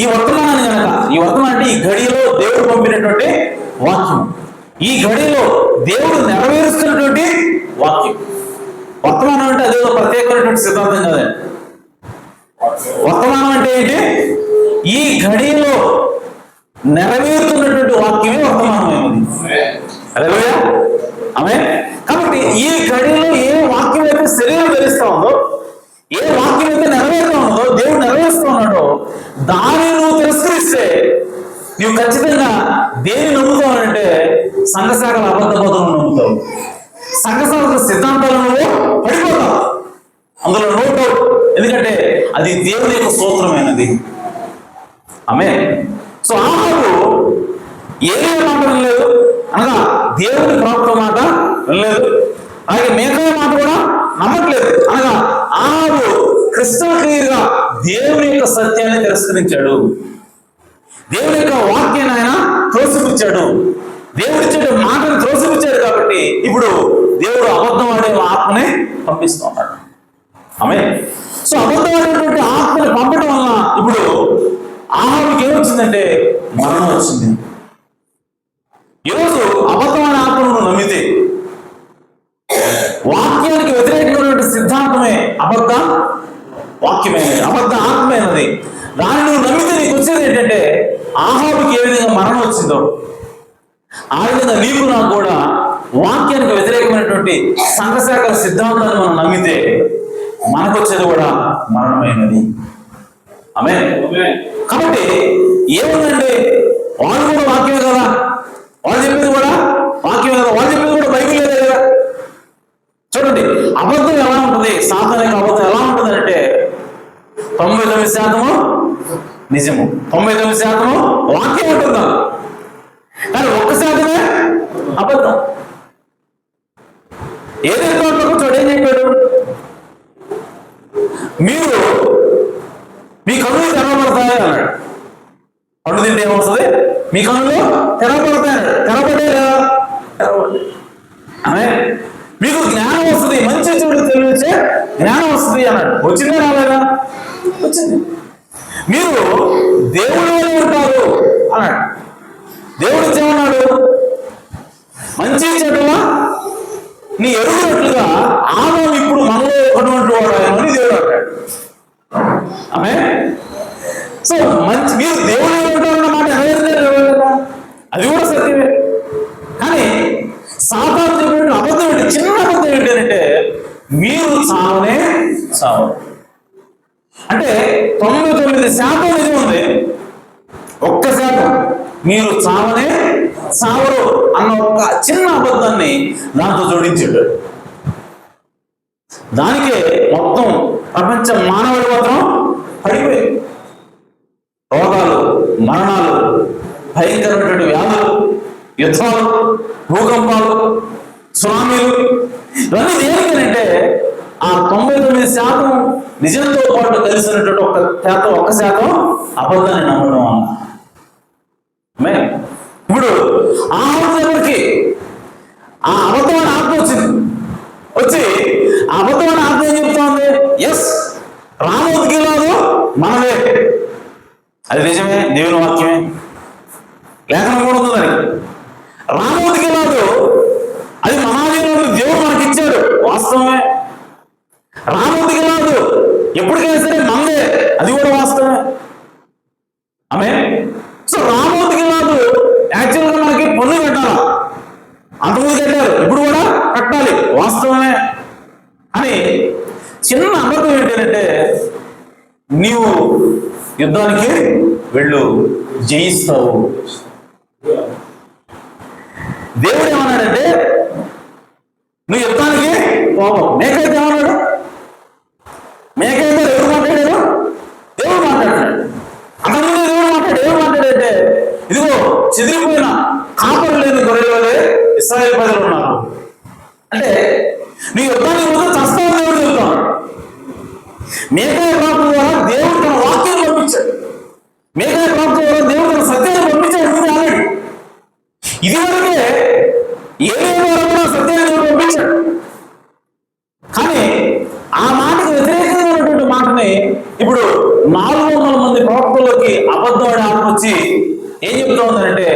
ఈ వర్తమానాన్ని గనక, ఈ వర్తమానం అంటే ఈ గడిలో దేవుడు పంపినటువంటి వాక్యం, ఈ గడిలో దేవుడు నెరవేరుస్తున్నటువంటి వాక్యం. వర్తమానం అంటే అదేదో ప్రత్యేకమైనటువంటి సిద్ధాంతం కాదండి. వర్తమానం అంటే ఏంటి? ఈ ఘడిలో నెరవేరుతున్నటువంటి వాక్యమే వర్తమానమైనది. హల్లెలూయా. ఆమేన్. కాబట్టి ఈ ఘడిలో ఏ వాక్యం అయితే శరీరం ధరిస్తా ఉందో, ఏ వాక్యం అయితే నెరవేరుతా ఉందో, దేవుడు నెరవేరుస్తూ ఉన్నాడో, దాన్ని నువ్వు తిరస్కరిస్తే నువ్వు ఖచ్చితంగా దేన్ని నమ్ముతావు అంటే సంఘశాఖల అబద్ధ బోధనను నమ్ముతావు, సంఘశాఖల సిద్ధాంతాలను నువ్వు పడిపోతావు. అందులో నో డౌట్. ఎందుకంటే అది దేవుని యొక్క స్తోత్రమైనది. ఆమేన్. సో అహాబు ఏలియా మాట వినలేదు, అనగా దేవుని ప్రవక్త మాట వినలేదు, అలాగే మేకయ మాట కూడా నమ్మట్లేదు, అనగా అహాబు క్రిస్టల్ క్లియర్ గా దేవుని యొక్క సత్యాన్ని తిరస్కరించాడు, దేవుని యొక్క వాక్యాన్ని ఆయన త్రోసిపుచ్చాడు, దేవుడిచ్చే మాటను త్రోసిపుచ్చాడు. కాబట్టి ఇప్పుడు దేవుడు అబద్ధం ఆడే ఆత్మని పంపిస్తూ ఉన్నాడు. ఆమేన్. సో అబద్ధమైనటువంటి ఆత్మని పంపడం వల్ల ఇప్పుడు అహాబుకి ఏమొచ్చిందంటే మరణం వచ్చింది. ఈరోజు అబద్ధమైన ఆత్మను నువ్వు నమ్మితే, వాక్యానికి వ్యతిరేకమైనటువంటి సిద్ధాంతమే అబద్ధ వాక్యమైనది, అబద్ధ ఆత్మైనది. దాన్ని నువ్వు నమ్మితే నీకు వచ్చేది ఏంటంటే అహాబుకి ఏ విధంగా మరణం వచ్చిందో ఆ విధంగా నీకు నాకు కూడా వాక్యానికి వ్యతిరేకమైనటువంటి సంఘశాఖల సిద్ధాంతాన్ని మనం నమ్మితే మనకు వచ్చేది కూడా మరణమైనది. ఆమేన్. కాబట్టి ఏముందండి, వాళ్ళు కూడా వాక్యమే కదా, వాళ్ళు చెప్పింది కూడా వాక్యమే కదా, వాళ్ళు చెప్పింది కూడా బైబిల్ లేదే కదా. చూడండి, అబద్ధం ఎలా ఉంటుంది, సాతాను యొక్క అబద్ధం ఎలా ఉంటుంది అంటే 99% నిజము, 99% వాక్యం ఉంటుందా, కానీ 1% అబద్ధం. ఏదైతే చూడు ఏం చెప్పాడు, మీరు మీ కన్నులు తెరవబడతాయి అన్నాడు. పండు తింటే ఏమవుతుంది, మీ కన్నులు తెరవబడతాయి అన్నాడు. తెరవబడే అనే మీకు జ్ఞానం వస్తుంది, మంచి చెడు తెలియచే జ్ఞానం వస్తుంది అన్నాడు. వచ్చిందా రాలేదా? వచ్చింది. మీరు దేవుడు ఉంటారు అన్నాడు. దేవుడు ఏమన్నాడు, మంచి చెడుల నీ ఎరుగునట్లుగా ఆమె ఇప్పుడు మనలో ఉన్నటువంటి వాడు అని దేవుడు అంటాడు. ఆమె సో మంచి మీరు దేవుడు ఉంటారన్న మాట నెరవేరుదా? అది కూడా సత్యమే. కానీ సాతాను చెప్పిన అబద్ధం ఏంటి, చిన్న అబద్ధం ఏంటి అంటే మీరు చావనే చావు. అంటే 99% నిజం ఉంది, 1% మీరు చావనే చావరు అన్న ఒక చిన్న అబద్ధాన్ని దాంతో జోడించాడు. దానికే మొత్తం ప్రపంచ మానవుడి మాత్రం పడిపోయి రోగాలు, మరణాలు, భయంకరమైనటువంటి వ్యాధులు, యుద్ధాలు, భూకంపాలు, సునామీలు, ఇవన్నీ దేనికంటే ఆ 99% నిజంతో పాటు కలిసినటువంటి 1% అబద్ధాన్ని నమ్మడం అన్న. ఇప్పుడు ఆ దగ్గరికి ఆ అబద్ధమైన ఆత్మ వచ్చింది. వచ్చి ఆ అబద్ధమైన ఆత్మ ఏం చెప్తోంది, ఎస్ రామోదికి కాదు మనమే. అది నిజమే, దేవుని వాక్యమే, లేఖనం కూడా ఉంది దానికి. రామోదికి కాదు, అది మహాదేవుడు దేవుడు మనకిచ్చాడు, వాస్తవమే. రామోదికి కాదు, ఎప్పటికైనా సరే మందే, అది కూడా వాస్తవమే. ఆమె సో రామోదికి కాదు, యాక్చువల్గా మనకి పన్ను కట్టాలి, అంతకుముందు కట్టారు, ఇప్పుడు కూడా కట్టాలి, వాస్తవమే. చిన్న అబద్ధం ఏంటంటే నీవు యుద్ధానికి వెళ్ళు, జయిస్తావు. దేవుడు ఏమన్నాడంటే నువ్వు యుద్ధానికి పోవు. మేకైతే ఏమన్నాడు? మేకైతే ఎవరు మాట్లాడారు? దేవుడు మాట్లాడాడు. అంతకుముందు దేవుడు మాట్లాడు. ఎవరు మాట్లాడంటే ఇదిగో చెదిరిపోయిన కాపరు లేని గొర్రెల వలె ఇశ్రాయేలు ప్రజలు ఉన్నారు. అంటే నీ యుద్ధానికి ముందు చస్తావు దేవుడు చెబుతాడు. మేకాయ ప్రాప్తి ద్వారా దేవుడు తన వాక్యం పంపించాడు. మేకాయ ప్రాప్తి ద్వారా దేవుడు తన సత్యాన్ని పంపించాడు. ఆల్రెడీ ఇదివరకే ఏ సత్యాన్ని దేవుడు పంపించాడు. కానీ ఆ మాటకు వ్యతిరేకంగా ఉన్నటువంటి మాటని ఇప్పుడు 400 మంది ప్రవక్తల్లోకి అబద్ధం ఆపొచ్చి ఏం చెబుతా ఉందంటే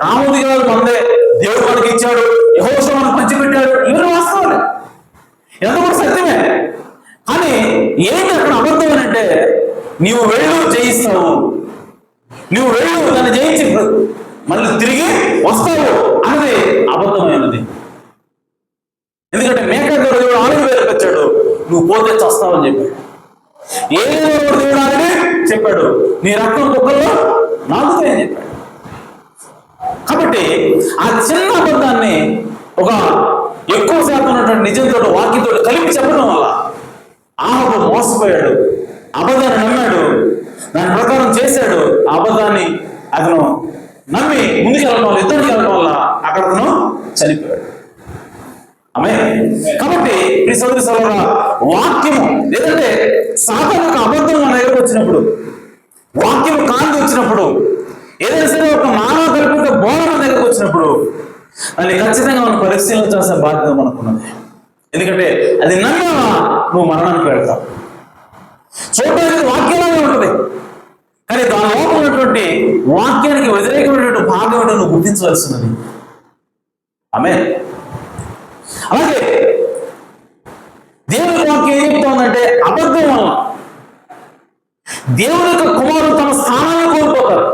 రాముడి గారు మందే, దేవుడు మనకి ఇచ్చాడు, యెహోషువ మనకు పంచిపెట్టాడు. ఇవన్నీ వాస్తవాలే, ఇదంతా కూడా సత్యమే. కానీ ఏంటి అక్కడ అబద్ధం అంటే నీవు వెళ్ళు జయిస్తావు, నువ్వు వెళ్ళు దాన్ని జయించి మళ్ళీ తిరిగి వస్తావు అన్నది అబద్ధమైనది. ఎందుకంటే మేకతో దేవుడు 4,000 వచ్చాడు, నువ్వు పోతే చస్తావని చెప్పాడు. ఏదో దేవుడు అని చెప్పాడు, నీ రక్తం కుక్కల్లో నాకుతాయని చెప్పాడు. కాబట్టి ఆ చిన్న అబద్ధాన్ని ఒక ఎక్కువ శాతం ఉన్నటువంటి నిజంతో వాక్యంతో కలిపి చెప్పడం వల్ల ఆహాబు మోసపోయాడు, అబద్ధాన్ని నమ్మాడు, దాని ప్రకారం చేశాడు. ఆ అబద్ధాన్ని అతను నమ్మి ముందుకెళ్ళడం వల్ల, ఇద్దరికి వెళ్ళడం వల్ల అక్కడ అతను చనిపోయాడు. ఆమె కాబట్టి ఈ సోదరి సోదరుల వాక్యము లేదంటే సాధారణ అబద్ధం మన దగ్గరకు వచ్చినప్పుడు, వాక్యం కాంతి వచ్చినప్పుడు, ఏదైనా సరే ఒక మానవ కల్పిత బోధన దగ్గరకు వచ్చినప్పుడు దాన్ని ఖచ్చితంగా మనం పరిశీలించాల్సిన బాధ్యత మనకున్నది. ఎందుకంటే అది నమ్మా నువ్వు మరణానికి వెళ్తావు. చూడడానికి వాక్యంలాగే ఉంటుంది, కానీ దాని లోపల ఉన్నటువంటి వాక్యానికి వ్యతిరేకమైనటువంటి భాగం ఏంటో నువ్వు గుర్తించవలసినది. ఆమేన్. అలాగే దేవుని వాక్యం ఏం చెప్తోందంటే అబద్ధం వల్ల దేవుని యొక్క కుమారుడు తమ స్థానాన్ని కోల్పోతారు.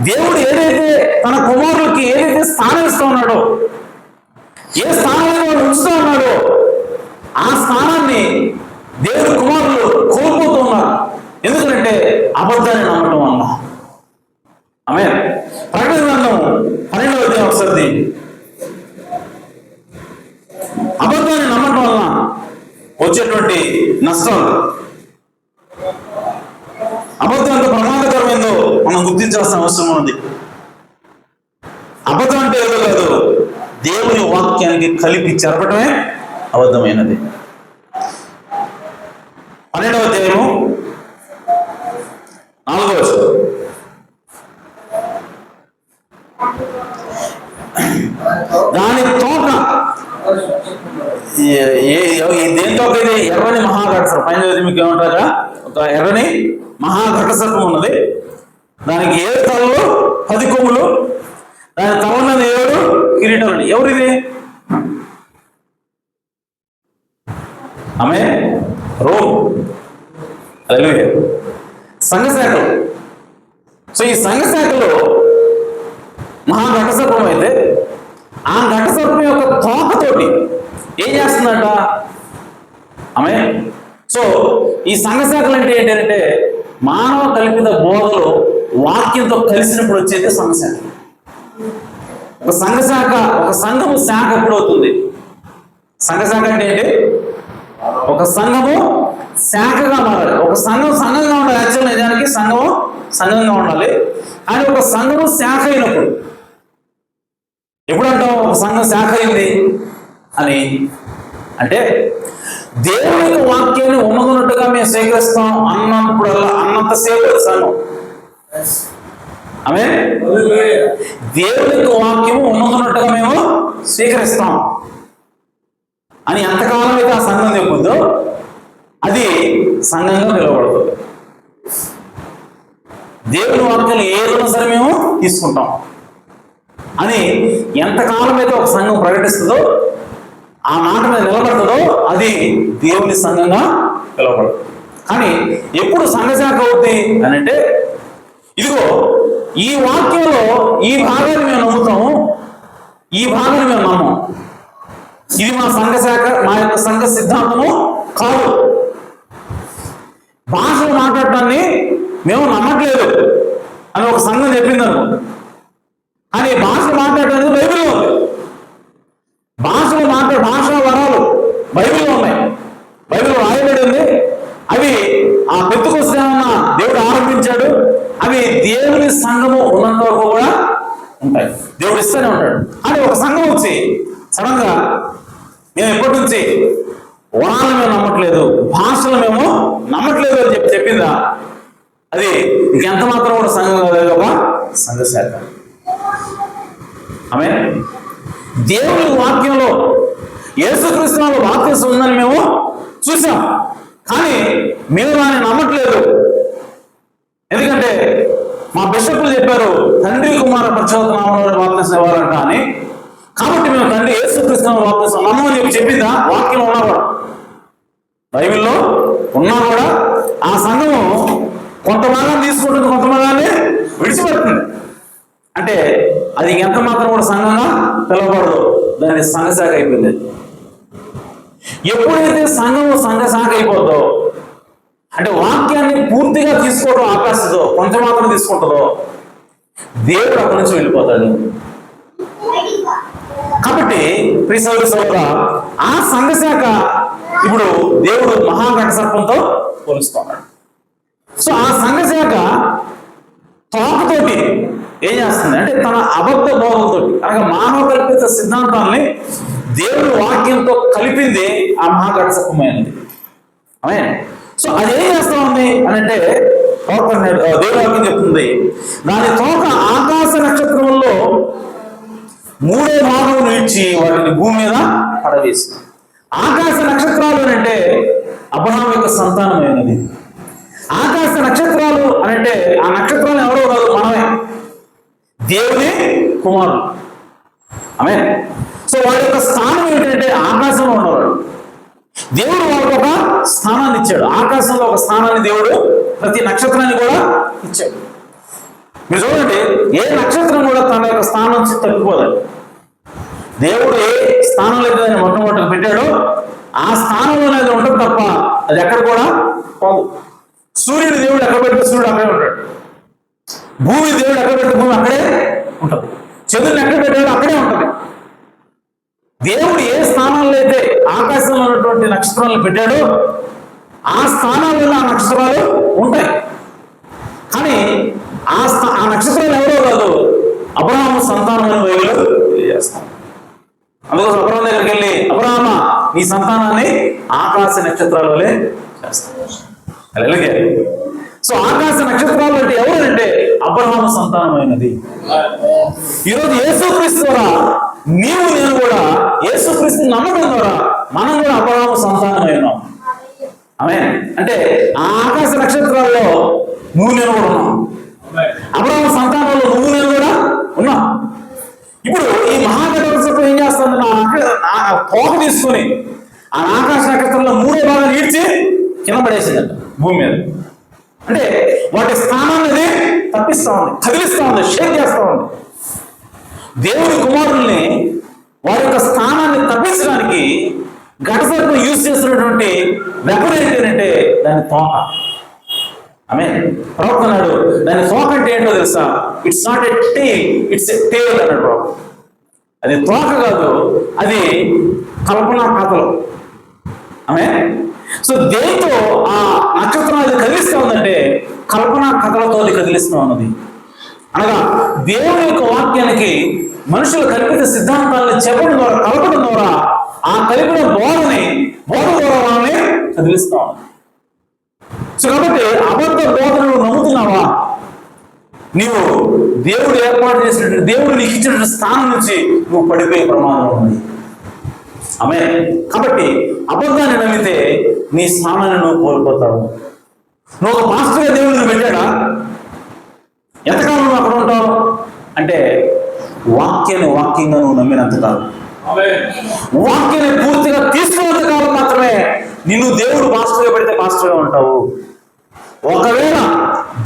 దేవుడు ఏదైతే తన కుమారులకి ఏదైతే స్థానం ఇస్తూ ఉన్నాడో, ఏ స్థానంలో ఉంచుతూ ఉన్నాడో ఆ స్థానాన్ని దేవుని కుమారులు కోల్పోతూ ఉన్నారు. ఎందుకంటే అబద్ధాన్ని నమ్మటం వల్ల. ఆమేన్. ప్రకటన గ్రంథం 12వ అధ్యాయం వస్తుంది. అబద్ధాన్ని నమ్మటం వలన వచ్చేటువంటి నష్టాలు, అబద్ధం ఎంత ప్రమాదకరమైందో మనం గుర్తించాల్సిన అవసరం ఉంది. అబద్ధం అంటే ఏదో కాదు, దేవుని వాక్యానికి కలిపి చెరపటమే అబద్ధమైనది. 12వ అధ్యాయము 4వ వచనం. దాని తోక దేంతోకైతే ఎర్రని మహాఘటసర్పం, పైన మీకు ఏమంటారా, ఒక ఎర్రని మహాఘట సర్పం ఉన్నది. దానికి 7 తలలు 10 కొమ్ములు, దాని తల 7 కిరీటాలు. ఎవరిది? ఆమె రోమ్. హల్లెలూయా. సంఘశాఖలు. సో ఈ సంఘశాఖలో మహాఘట సర్పం అయితే ఆ ఘట సర్పం యొక్క తోకతోటి ఏం చేస్తుందట ఆమె. సో ఈ సంఘశాఖలు అంటే ఏంటంటే మానవ కల్పిత బోధలు వాక్యంతో కలిసినప్పుడు వచ్చేది సంఘశాఖ. ఒక సంఘశాఖ, ఒక సంఘము శాఖ ఎప్పుడు అవుతుంది? సంఘశాఖ అంటే ఏంటి? ఒక సంఘము శాఖగా మారాలి. ఒక సంఘం సంఘంగా ఉండాలి. యాక్చువల్ నిజానికి సంఘము సంఘంగా ఉండాలి. కానీ ఒక సంఘము శాఖ అయినప్పుడు ఎప్పుడంటాం ఒక సంఘం శాఖ అయింది అని అంటే దేవుని యొక్క వాక్యాన్ని ఉన్నదన్నట్టుగా మేము స్వీకరిస్తాం అన్నప్పుడల్లా, అన్నంతసేపు సంఘం. ఆమె దేవుని యొక్క వాక్యము ఉన్నదన్నట్టుగా మేము స్వీకరిస్తాం అని ఎంతకాలం అయితే ఆ సంఘం చెప్పుద్దో అది సంఘంగా నిలబడుతుంది. దేవుని వాక్యం ఏదైనా సరే మేము తీసుకుంటాం అని ఎంతకాలం అయితే ఒక సంఘం ప్రకటిస్తుందో, ఆ మాట మీద నిలబడుతుందో అది దేవుని సంఘంగా పిలువబడుతుంది. కానీ ఎప్పుడు సంఘశాఖ అవుద్ది అని అంటే, ఇదిగో ఈ వాక్యంలో ఈ భాగాన్ని మేము నమ్ముతాము, ఈ భాగాన్ని మేము నమ్మం, ఇది మా సంఘశాఖ, మా యొక్క సంఘ సిద్ధాంతము కాదు. భాషలు మాట్లాడటాన్ని మేము నమ్మట్లేదు అని ఒక సంఘం చెప్పిందను, కానీ భాషలు మాట్లాడటానికి బైబిల్లో ఉంది. భాషా వరాలు బైబిల్లో ఉన్నాయి, బైబిల్లో రాయబడి ఉంది. అవి ఆ పెంతెకొస్తే ఏమన్నా దేవుడు ఆరంభించాడు, అవి దేవుని సంఘము ఉన్నంత వరకు కూడా ఉంటాయి, దేవుడు ఇస్తూనే ఉంటాడు. అని ఒక సంఘం వచ్చి సడన్ గా మేము ఎప్పటి నుంచి వరాలను మేము నమ్మట్లేదు, భాషలు మేము నమ్మట్లేదు అని చెప్పిందా, అది ఇంకెంత మాత్రం కూడా సంఘం కాదు కదా, సంఘ శాఖ. ఆమె దేవుని వాక్యంలో యేసుక్రీస్తులో బాప్తిసం ఉందని మేము చూసాం, కానీ మేము దాన్ని నమ్మట్లేదు. ఎందుకంటే మా బిషపులు చెప్పారు తండ్రి కుమార పరిశుద్ధ నామములో బాప్తిసం ఇవ్వాలంట అని, కాబట్టి మేము తండ్రి యేసుక్రీస్తులో బాప్తిసం నమ్మని చెప్పిందా వాక్యం ఉన్నా కూడా, బైబిల్లో ఉన్నా కూడా ఆ సంఘము కొంత భాగాన్ని తీసుకుంటుంది, కొంత భాగాన్ని విడిచిపెడుతుంది. అంటే అది ఎంత మాత్రం కూడా సంఘంగా పిలవబడదు, దాని సంఘశాఖ అయిపోయింది. ఎప్పుడైతే సంఘ శాఖ అయిపోద్దో, అంటే వాక్యాన్ని పూర్తిగా తీసుకోవడం ఆకాశతో కొంచెం మాత్రం తీసుకుంటుందో, దేవుడు అక్కడి నుంచి వెళ్ళిపోతాడు. కాబట్టి ప్రియ సోదర, ఆ సంఘశాఖ ఇప్పుడు దేవుడు మహాఘట సర్పంతో పోలుస్తున్నాడు. సో ఆ సంఘశాఖ తోకతోటి ఏం చేస్తుంది అంటే తన అబద్ధ బోధలతో, అనగా మానవ కల్పిత సిద్ధాంతాన్ని దేవుని వాక్యంతో కలిపింది ఆ మహాఘట సర్పమైనది. ఆమె సో అదేం చేస్తా ఉంది అని అంటే దేవుని వాక్యం చెప్తుంది, దాని తోక ఆకాశ నక్షత్రంలో 3వ భాగం నుంచి వాటిని భూమి మీద పడవేసింది. ఆకాశ నక్షత్రాలు అని అంటే అబ్రహాం యొక్క సంతానమైనది. ఆకాశ నక్షత్రాలు అని అంటే ఆ నక్షత్రాలు ఎవరో కాదు, మనమే, దేవుని కుమారుడు. ఆమె సో వాడి యొక్క స్థానం ఏంటంటే ఆకాశంలో ఉన్నవాడు. దేవుడు వాళ్ళకి ఒక స్థానాన్ని ఇచ్చాడు, ఆకాశంలో ఒక స్థానాన్ని దేవుడు ప్రతి నక్షత్రాన్ని కూడా ఇచ్చాడు. మీరు చూడండి, ఏ నక్షత్రం కూడా తన యొక్క స్థానం నుంచి తప్పిపోదండి. దేవుడు ఏ స్థానంలో అయితే దాన్ని మొట్టమొదటి పెట్టాడో ఆ స్థానంలో అనేది ఉంటుంది తప్ప అది ఎక్కడ కూడా పోదు. సూర్యుడు దేవుడు ఎక్కడ పెడితే సూర్యుడు అక్కడే ఉంటాడు, భూమి దేవుడు ఎక్కడ పెడితే భూమి అక్కడే ఉంటుంది, చంద్రుని ఎక్కడ పెట్టాడో అక్కడే ఉంటుంది. దేవుడు ఏ స్థానాల్లో అయితే ఆకాశంలో ఉన్నటువంటి నక్షత్రాలను పెట్టాడో ఆ స్థానాల్లో ఆ నక్షత్రాలు ఉంటాయి. కానీ ఆ నక్షత్రాలు ఎవరో కాదు, అబ్రహాము సంతానం అని బైబిల్లో తెలియజేస్తాం. అందుకోసం అబ్రహాం దగ్గరికి వెళ్ళి, అబ్రహామ నీ సంతానాన్ని ఆకాశ నక్షత్రాల వలె చేస్తాను. అలాగే సో ఆకాశ నక్షత్రాలు అంటే ఎవరంటే అబ్రహాము సంతానమైనది. ఈరోజు యేసుక్రీస్తు ద్వారా నీవు నేను కూడా యేసుక్రీస్తుని నమ్మకం ద్వారా మనం కూడా అబ్రహాము సంతానమైనాం. ఆమె అంటే ఆ ఆకాశ నక్షత్రాల్లో నువ్వు నేను కూడా ఉన్నాం, అబ్రహాము సంతానంలో నువ్వు నేను కూడా ఉన్నాం. ఇప్పుడు ఈ మహాఘటసర్పం ఏం చేస్తుంది, నా తోక తీసుకొని ఆ ఆకాశ నక్షత్రంలో 3వ భాగాన్ని ఈడ్చి కింద పడేసిందంట భూమి మీద. అంటే వాటి స్థానాన్ని తప్పిస్తా ఉంది, కదిలిస్తా ఉంది, షేక్ చేస్తా ఉంది. దేవుని కుమారుల్ని వారి యొక్క స్థానాన్ని తప్పించడానికి ఘటసర్పం యూజ్ చేస్తున్నటువంటి వెపన్ ఏంటంటే దాని తోక. ఆమె ప్రవక్త అన్నాడు, దాని తోక అంటే ఏంటో తెలుసా, it's not a tail, it's a tale అన్నాడు ప్రవక్త. అది తోక కాదు, అది కల్పనా కథలు. ఆమె సో దేంతో ఆ నక్షత్రం అది కదిలిస్తూ ఉందంటే కల్పనా కథలతో అది కదిలిస్తూ ఉన్నది. అనగా దేవుని యొక్క వాక్యానికి మనుషుల కల్పిత సిద్ధాంతాలను చెప్పడం ద్వారా, కలపడం ద్వారా ఆ కలిపిన బోధ ద్వారా వాళ్ళని కదిలిస్తూ ఉంది. సో కాబట్టి అబద్ధ బోధనలు నమ్ముతున్నావా, నీవు దేవుడు ఏర్పాటు చేసినట్టు దేవుడు నీకు ఇచ్చినటువంటి స్థానం నుంచి నువ్వు పడిపోయే ప్రమాదం ఉంది. ఆమె కాబట్టి అబద్ధాన్ని నమ్మితే నీ స్థానాన్ని నువ్వు కోల్పోతావు. నువ్వు ఒక పాస్టర్గా దేవుడిని పెట్టాడా, ఎంతకాలం నువ్వు అక్కడ ఉంటావు అంటే వాక్యంగా నువ్వు నమ్మినంతకాలం, వాక్యాన్ని పూర్తిగా తీసుకున్నంత కాలం మాత్రమే నిన్ను దేవుడు పాస్టర్గా పెడితే పాస్టర్గా ఉంటావు. ఒకవేళ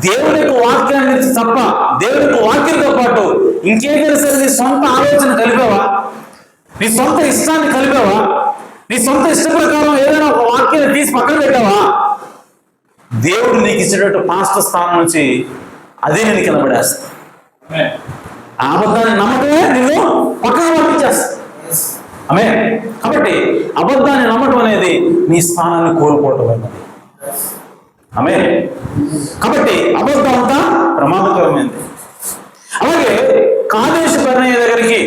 దేవుని యొక్క వాక్యాన్ని తప్ప, దేవుని యొక్క వాక్యంతో పాటు ఇంకేదైనా సరే నీ సొంత ఆలోచన కలిపావా, నీ సొంత ఇష్టాన్ని కలిపావా, నీ సొంత ఇష్ట ప్రకారం ఏదైనా ఒక వాక్యాన్ని తీసి పక్కన పెట్టావా, దేవుడు నీకు ఇచ్చినట్టు పాస్టర్ స్థానం నుంచి అదే నేను కింద పడేస్తా. ఆ అబద్ధాన్ని నమ్మటమే నిన్ను పక్కన పంపించేస్తా. ఆమె కాబట్టి అబద్ధాన్ని నమ్మటం అనేది నీ స్థానాన్ని కోల్పోవటం అన్నది. ఆమె కాబట్టి అబద్ధం అంతా ప్రమాదకరమైనది. అలాగే కాదేశ బర్నయ్య దగ్గరికి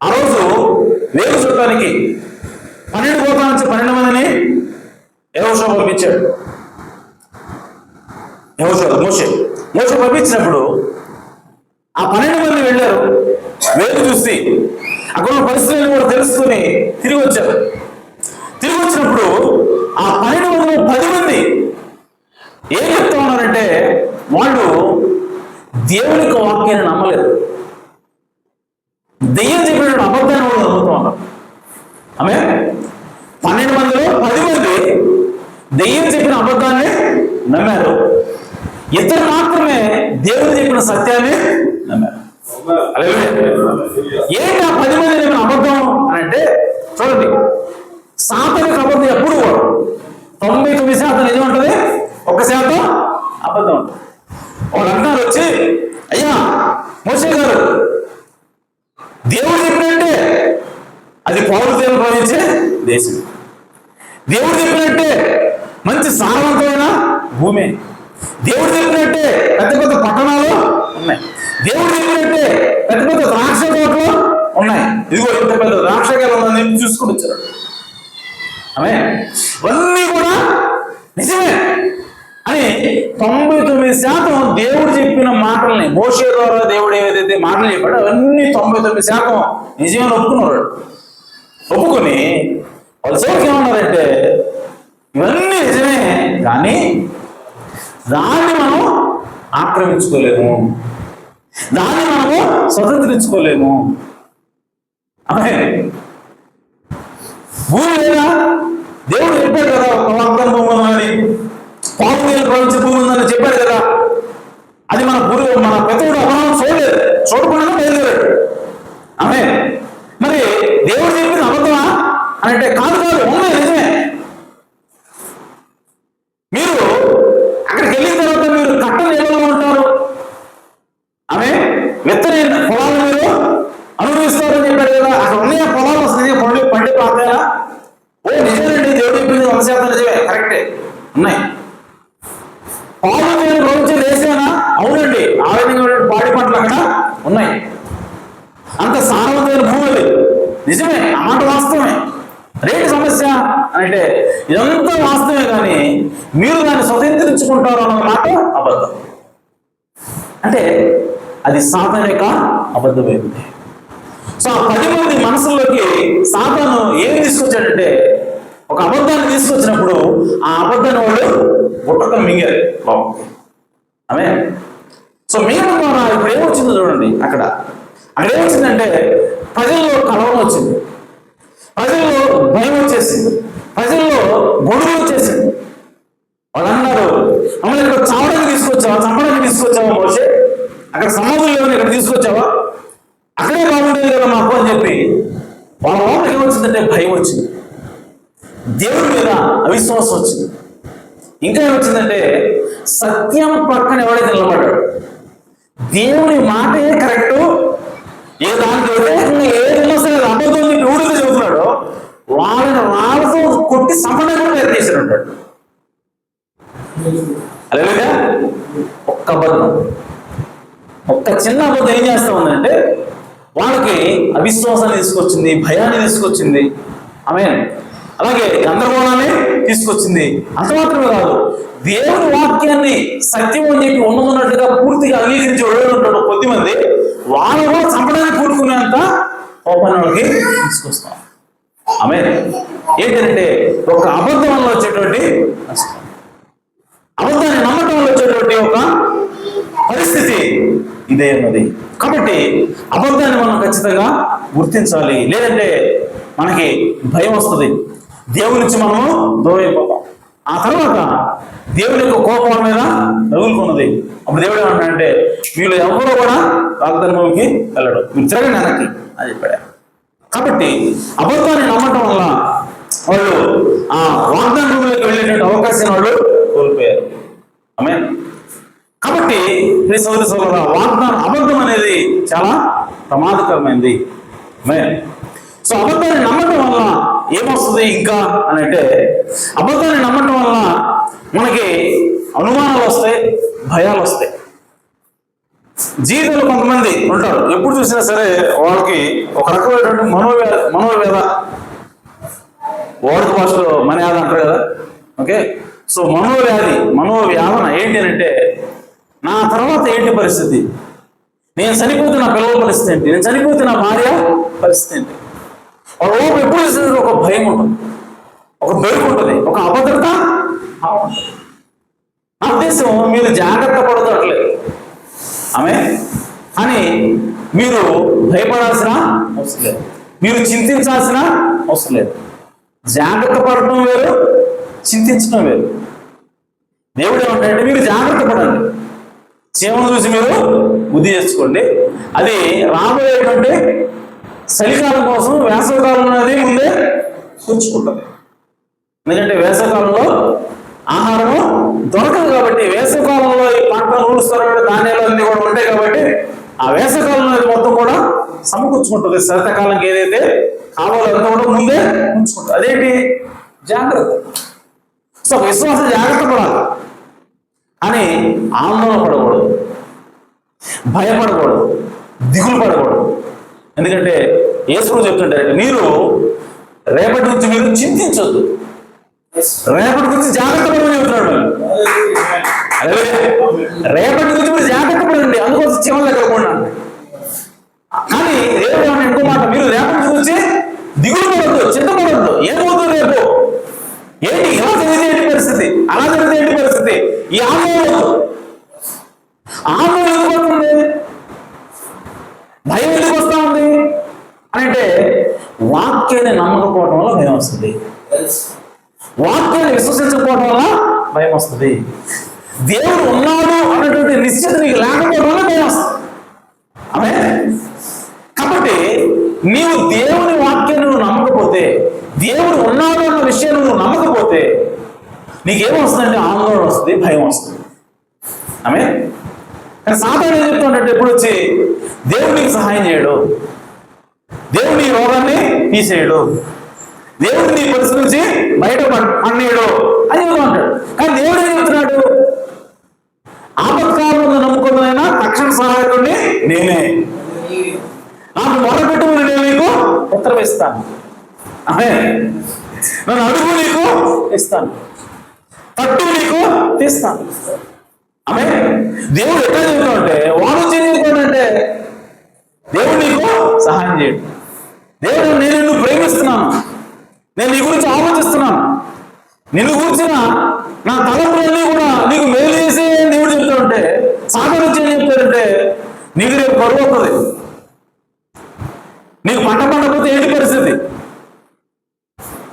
ఆ రోజు వేగు చూడటానికి 12 గోత్రాల నుంచి 12 మందిని యెహోషువ పంపించాడు. మోషే పంపించినప్పుడు ఆ 12 మంది వెళ్ళారు. వేగు చూసి అక్కడ ఉన్న పరిస్థితులను కూడా తెలుసుకుని తిరిగి వచ్చారు. తిరిగి వచ్చినప్పుడు ఆ 12 మందిలో 10 మంది ఏం చెప్తా ఉన్నారంటే, వాళ్ళు దేవుని యొక్క వాక్యాన్ని నమ్మలేదు. దెయ్యం చెప్పినటువంటి అబద్ధాన్ని వాళ్ళు నమ్ముతూ ఉన్నారు. ఆమె 12 మందిలో 10 మంది దెయ్యం చెప్పిన అబద్ధాన్ని నమ్మారు. ఇద్దరు మాత్రమే దేవుడు చెప్పిన సత్యాన్ని నమ్మారు. ఏంటి ఆ 10 మంది చెప్పిన అబద్ధం అని అంటే, చూడండి, సాతానుకు అబద్ధం ఎప్పుడు 99% నిజం ఉంటుంది, 1% అబద్ధం ఉంటుంది. వాళ్ళు అంటారు వచ్చి, అయ్యా మోషే గారు, దేవుడు చెప్పినట్టే అది పౌరు దేవుడు ప్రవహించే దేశం, దేవుడు చెప్పినట్టే మంచి సారవంతమైన భూమి, దేవుడు చెప్పినట్టే పెద్ద పెద్ద పట్టణాలు ఉన్నాయి, దేవుడు చెప్పినట్టే పెద్ద పెద్ద ద్రాక్ష తోటలు ఉన్నాయి, ఇదిగో ఇంత పెద్ద ద్రాక్ష గెలని చూసుకుని వచ్చారు. ఆమె ఇవన్నీ కూడా నిజమే అని 99% దేవుడు చెప్పిన మాటల్ని, మోషే ద్వారా దేవుడు ఏదైతే మాటలు చెప్పాడో అవన్నీ 99% నిజమని ఒప్పుకున్నారు. ఒప్పుకొని వాళ్ళ చివరికి ఏమన్నారంటే, ఇవన్నీ నిజమే కానీ దాన్ని మనం ఆక్రమించుకోలేము, దాన్ని మనము స్వతంత్రించుకోలేము. ఆమె భూమి లేదా దేవుడు చెప్పాడు కదా, ఒక వాగ్దాన భూమి ఉందని, పాము నీళ్ళు ప్రవహించే భూమి ఉందని చెప్పాడు కదా. అది మన పెద్దవాడు అబ్రహాము చూడలేదు, చూడకుండా బయలుదేరాడు. ఆమె మరి దేవుడు చెప్పింది అబద్ధమా అని అంటే కాదు, ఉన్నాయి, నిజమే. మీరు అక్కడికి వెళ్ళిన తర్వాత మీరు కట్టలు నీళ్ళలో ఉంటారు, ఆమె విత్తని పొలాలు మీరు అనుభవిస్తారని చెప్పాడు కదా. అక్కడ ఉన్నాయి ఆ పొలాలు వస్తుంది, పండి పాతారా? ఓ నిజమేనండి, దేవుడు చెప్పింది 100% నిజమే, కరెక్టే, ఉన్నాయి. పాలు నేను రోజు వేసానా? అవునండి, ఆ విధంగా పాడి పంటలు అక్కడ ఉన్నాయి. అంత సారవంతమైన భూములు నిజమే, ఆ మాట వాస్తవమే. రేటు సమస్య అంటే ఇదంతా వాస్తవమే, కానీ మీరు దాన్ని స్వతంత్రించుకుంటారు అన్న మాట అబద్ధం. అంటే అది సాతాను యొక్క అబద్ధమైంది. సో ఆ 10 మంది మనసుల్లోకి సాతాను ఏం తీసుకొచ్చాడంటే, ఒక అబద్ధాన్ని తీసుకొచ్చినప్పుడు ఆ అబద్ధాన్ని వాళ్ళు గుట్టక మింగారు లోపలికి. ఆమె సో మిగతా ద్వారా ఇప్పుడు ఏమొచ్చిందో చూడండి. అక్కడ ఏమొచ్చిందంటే, ప్రజల్లో కలవరం వచ్చింది, ప్రజల్లో భయం వచ్చేసింది, ప్రజల్లో గొడవ వచ్చేసింది. వాళ్ళు అన్నారు, మమ్మల్ని ఇక్కడ చావడానికి తీసుకొచ్చావా, చంపడానికి తీసుకొచ్చావా మోషే? అక్కడ సమాధులు లేవని ఇక్కడ తీసుకొచ్చావా? అక్కడే బాగుండేది కదా మాకు అని చెప్పి వాళ్ళ లోపలికి ఏమొచ్చిందంటే భయం వచ్చింది, దేవుడి మీద అవిశ్వాసం వచ్చింది. ఇంకా ఏమొచ్చిందంటే, సత్యం పక్కన ఎవడైతే నిలబడ్డాడు, దేవుని మాటే కరెక్టు, ఏ దానికి వ్యతిరేకంగా ఏదైనా సరే అబద్ధం ఎవడైతే చెబుతున్నాడో వాళ్ళని వాళ్ళతో కొట్టి సంపడానికి ప్రయత్నం చేశాడు అంటాడు. అలాగే ఒక్క అబద్ధం, ఒక్క చిన్న అబద్ధం ఏం చేస్తా ఉందంటే వాళ్ళకి అవిశ్వాసాన్ని తీసుకొచ్చింది, భయాన్ని తీసుకొచ్చింది, ఆమె అలాగే గందరగోళాన్ని తీసుకొచ్చింది. అంత మాత్రమే కాదు, దేవుని వాక్యాన్ని సత్యం అని చెప్పి ఉన్నట్టుగా పూర్తిగా అంగీకరించి ఉంటాడు కొద్దిమంది, వాళ్ళు కూడా చంపడానికి కూడుకునేంత కోపాన్ని వాళ్ళకి తీసుకొస్తాం. ఆమె ఏంటంటే ఒక అబద్ధం వల్ల వచ్చేటువంటి నష్టం, అబద్ధాన్ని నమ్మటం వల్ల వచ్చేటువంటి ఒక పరిస్థితి ఇదే ఉన్నది. కాబట్టి అబద్ధాన్ని మనం ఖచ్చితంగా గుర్తించాలి, లేదంటే మనకి భయం వస్తుంది, దేవుని నుంచి మనము దూరం అయిపోతాం. ఆ తర్వాత దేవుని యొక్క కోపం మీద రగులుకున్నది. అప్పుడు దేవుడు ఏమంటాడంటే, వీళ్ళు ఎవరో కూడా వాగ్దాన భూమికి వెళ్ళడు, మీరు తిరగండి వెనక్కి అని చెప్పాడు. కాబట్టి అబద్ధాన్ని నమ్మటం వల్ల వాళ్ళు ఆ వాగ్దానంలోకి వెళ్ళేటువంటి అవకాశాన్ని వాళ్ళు కోల్పోయారు. ఆమేన్. కాబట్టి సోదర సోదర అబద్ధం అనేది చాలా ప్రమాదకరమైనది. ఆమేన్. సో అబద్ధాన్ని నమ్మటం వల్ల ఏమొస్తుంది ఇంకా అని అంటే, అబద్ధాన్ని నమ్మటం వల్ల మనకి అనుమానాలు వస్తాయి, భయాలు వస్తాయి. జీవితంలో కొంతమంది ఉంటారు, ఎప్పుడు చూసినా సరే వాళ్ళకి ఒక రకమైనటువంటి మనోవేద, వాడుక భాషలో మనయాద అంటారు కదా. ఓకే, సో మనోవ్యాధన ఏంటి అంటే, నా తర్వాత ఏంటి పరిస్థితి, నేను చనిపోతే నా పిల్లల పరిస్థితి ఏంటి, నేను చనిపోతే నా భార్య పరిస్థితి ఏంటి. వాళ్ళ ఎప్పుడు చూసినా ఒక భయం ఉంటుంది, ఒక బెరుకు ఉంటుంది, ఒక అభద్రత ఉంటుంది. నా ఉద్దేశం మీరు జాగ్రత్త పడదట్లేదు ఆమె అని మీరు భయపడాల్సిన అవసరం లేదు, మీరు చింతించాల్సిన అవసరం లేదు. జాగ్రత్త పడటం వేరు, చింతించడం వేరు. దేవుడు ఏమంటాడంటే మీరు జాగ్రత్త పడండి, చీమను చూసి మీరు బుద్ధి చేసుకోండి. అది రాబోయేటువంటి చలికాలం కోసం వేసవికాలం అనేది ముందే కూర్చుకుంటుంది. ఎందుకంటే వేసవికాలంలో ఆహారము దొరకదు కాబట్టి, వేసవికాలంలో ఈ పంట నూలుస్తారు ధాన్యాలు అన్ని కూడా ఉంటాయి కాబట్టి ఆ వేసవికాలం అనేది మొత్తం కూడా సమకూర్చుకుంటుంది. శీతాకాలంకి ఏదైతే కావాలో అంతా కూడా ముందే ఉంచుకుంటుంది. అదేంటి జాగ్రత్త. సో విశ్వాసం జాగ్రత్త పడాలి అని ఆందోళన పడకూడదు, భయపడకూడదు, దిగులు పడకూడదు. ఎందుకంటే యేసు చెప్తుంటారు, మీరు రేపటి నుంచి మీరు చింతించొద్దు, రేపటి గురించి జాగ్రత్త పడమని చెప్తున్నాడు. రేపటి గురించి మీరు జాగ్రత్త పడండి, అందుకోసం చివరి దగ్గర కొన్నాను. కానీ రేపు ఏమన్నా ఇంకో మాట, మీరు రేపటి గురించి దిగులు పడద్దు, చింతపడద్దు. ఏమవుతుంది రేపు, ఏంటి ఇలా జరిగితే ఏంటి పరిస్థితి, అలా జరిగితే ఏంటి పరిస్థితి, ఈ ఆందోళన ఎందుకు వస్తుంది, భయం ఎందుకు వస్తా ఉంది అని అంటే, వాక్యాన్ని నమ్మకపోవడం వల్ల భయం వస్తుంది, వాక్యాన్ని విశ్వసించకపోవడం వల్ల భయం వస్తుంది, దేవుడు ఉన్నాడు అన్నటువంటి నిశ్చిత నీకు లేకపోవడం వల్ల భయం వస్తుంది. ఆమె కాబట్టి నీవు దేవుని వాక్యాన్ని నువ్వు నమ్మకపోతే, దేవుడు ఉన్నాడు అన్న విషయం నువ్వు నమ్మకపోతే నీకేమొస్తుందంటే ఆందోళన వస్తుంది, భయం వస్తుంది. ఆమె కానీ సాధారణ ఏం చెప్తుంటే, ఎప్పుడు వచ్చి దేవుడు నీకు సహాయం చేయడు, దేవుడు నీ రోగాన్ని తీసేయడు, దేవుడు నీ పరిస్థితి నుంచి బయట పడినేయడు అని చెప్తూ ఉంటాడు. కానీ దేవుడు ఏం చెప్తున్నాడు, ఆపత్కాలంలో నమ్ముకున్నదైనా తక్షణ సహాయకుడిని నేనే, నాకు మొదలుపెట్టు నేను నీకు ఉత్తరం ఇస్తాను, నన్ను అడుగు నీకు ఇస్తాను, తట్టు నీకు తీస్తాను. ఆమె దేవుడు ఎట్లా చెబుతాడంటే, వాడు చేయకుంటే దేవుడు నీకు సహాయం చేయడు. దేవుడు నేను నిన్ను ప్రేమిస్తున్నాను, నేను నీ గురించి ఆలోచిస్తున్నాను, నిన్ను గురించిన నా తలపులన్నీ కూడా నీకు మేలు చేసే దేవుడు చెప్తాడంటే, సాగర్ వచ్చి ఏం చెప్తాడంటే, నీకు రేపు బరువు అవుతుంది, నీకు పంట పండకపోతే ఏంటి పరిస్థితి,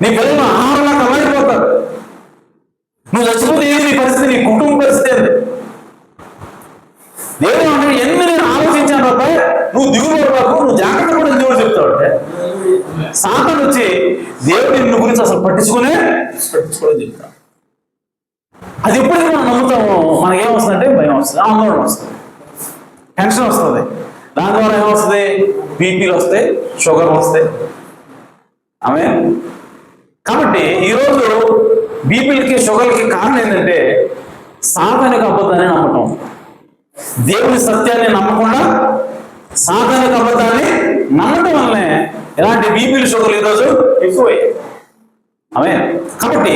నీ పిల్లలు ఆహారంలో కలైపోతారు, నువ్వు చచ్చిపోతే ఏంటి నీ పరిస్థితి, నీ కుటుంబ పరిస్థితి ఏంటి. దేవుడు అంటే ఎన్ని నేను ఆలోచించాను అబ్బాయి, నువ్వు దిగుబడకు, నువ్వు జాగ్రత్త కూడా దేవుడు చెప్తాడు. అంటే సాతాను వచ్చి దేవుడు నిన్ను గురించి అసలు పట్టించుకోని చెప్తాడు. అది ఎప్పుడైతే మనం నమ్ముతామో మనకేమొస్తుందంటే భయం వస్తుంది, ఆందోళన వస్తుంది, టెన్షన్ వస్తుంది. దాని ద్వారా ఏమొస్తుంది, బీపీలు వస్తాయి, షుగర్ వస్తాయి. ఆమె కాబట్టి ఈరోజు బీపీలకి షుగర్లకి కారణం ఏంటంటే సాతానిక అబద్ధాన్ని నమ్మటం. దేవుని సత్యాన్ని నమ్మకుండా సాతానిక అబద్ధాన్ని నమ్మటం వల్లనే ఇలాంటి బీపీలు షుగర్లు ఈరోజు ఎక్కువయ్యాయి. ఆమె కాబట్టి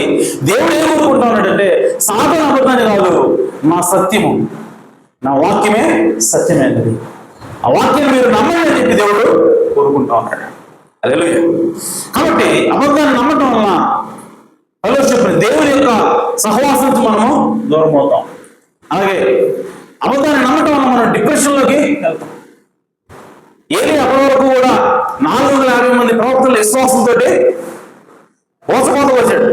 దేవుడు ఏం కోరుకుంటా ఉన్నాడంటే, సాతాన అబద్ధాన్ని కాదు, నా సత్యము, నా వాక్యమే సత్యమైనది, ఆ వాక్యం మీరు నమ్మండి అని చెప్పి దేవుడు కోరుకుంటా ఉన్నాడు. హల్లెలూయా. కాబట్టి అబద్ధాన్ని నమ్మటం వలన ఫెలోషిప్, దేవుని యొక్క సహవాసం నుంచి మనము దూరం అవుతాం. అలాగే అబద్ధాన్ని నమ్మటం వల్ల మనం డిప్రెషన్లోకి వెళ్తాం. ఏది అప్పటి వరకు కూడా 450 మంది ప్రవక్తలు విశ్వాసంతో ఓసకోతకు వచ్చాడు,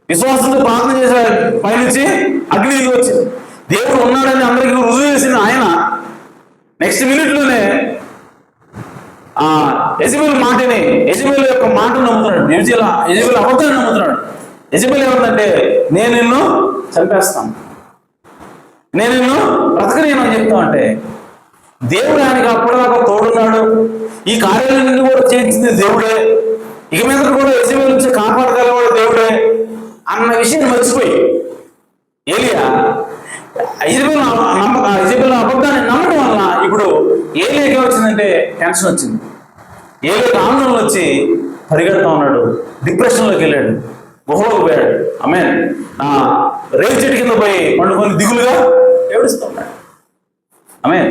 విశ్వాసంతో ప్రార్థన చేసే పైనుంచి అగ్ని దిగి వచ్చింది. దేవుడు ఉన్నాడని అందరికీ రుజువు చేసింది ఆయన. నెక్స్ట్ మినిట్లోనే యెజబెల్ మాటని, యెజబెల్ యొక్క మాటను నమ్ముతున్నాడు. యెజబెల్ అబద్ధాన్ని నమ్ముతున్నాడు. యెజబెల్ ఏమందంటే నేను నిన్ను చంపేస్తాను, నేను నిన్ను బ్రతకలేను అని చెప్తా అంటే దేవుడు ఆయనకి అప్పటిదాకా తోడున్నాడు. ఈ కార్యాలన్నీ కూడా చేయించింది దేవుడే, ఇక మీద కూడా యెజబెల్ నుంచి కాపాడగలవాడు దేవుడే అన్న విషయం మర్చిపోయి ఏలియా యెజబెల్ అబద్ధాన్ని నమ్మడం వల్ల ఇప్పుడు ఏలియాకి వచ్చిందంటే టెన్షన్ వచ్చింది. ఏలియాకి ఆందోళన వచ్చి పరిగెడతా ఉన్నాడు, డిప్రెషన్లోకి వెళ్ళాడు, గుహలోకి పోయాడు. ఆమేన్. రేగు చెట్టు కింద పోయి పండుకొని దిగులుగా ఏడుస్తున్నాడు. ఆమేన్.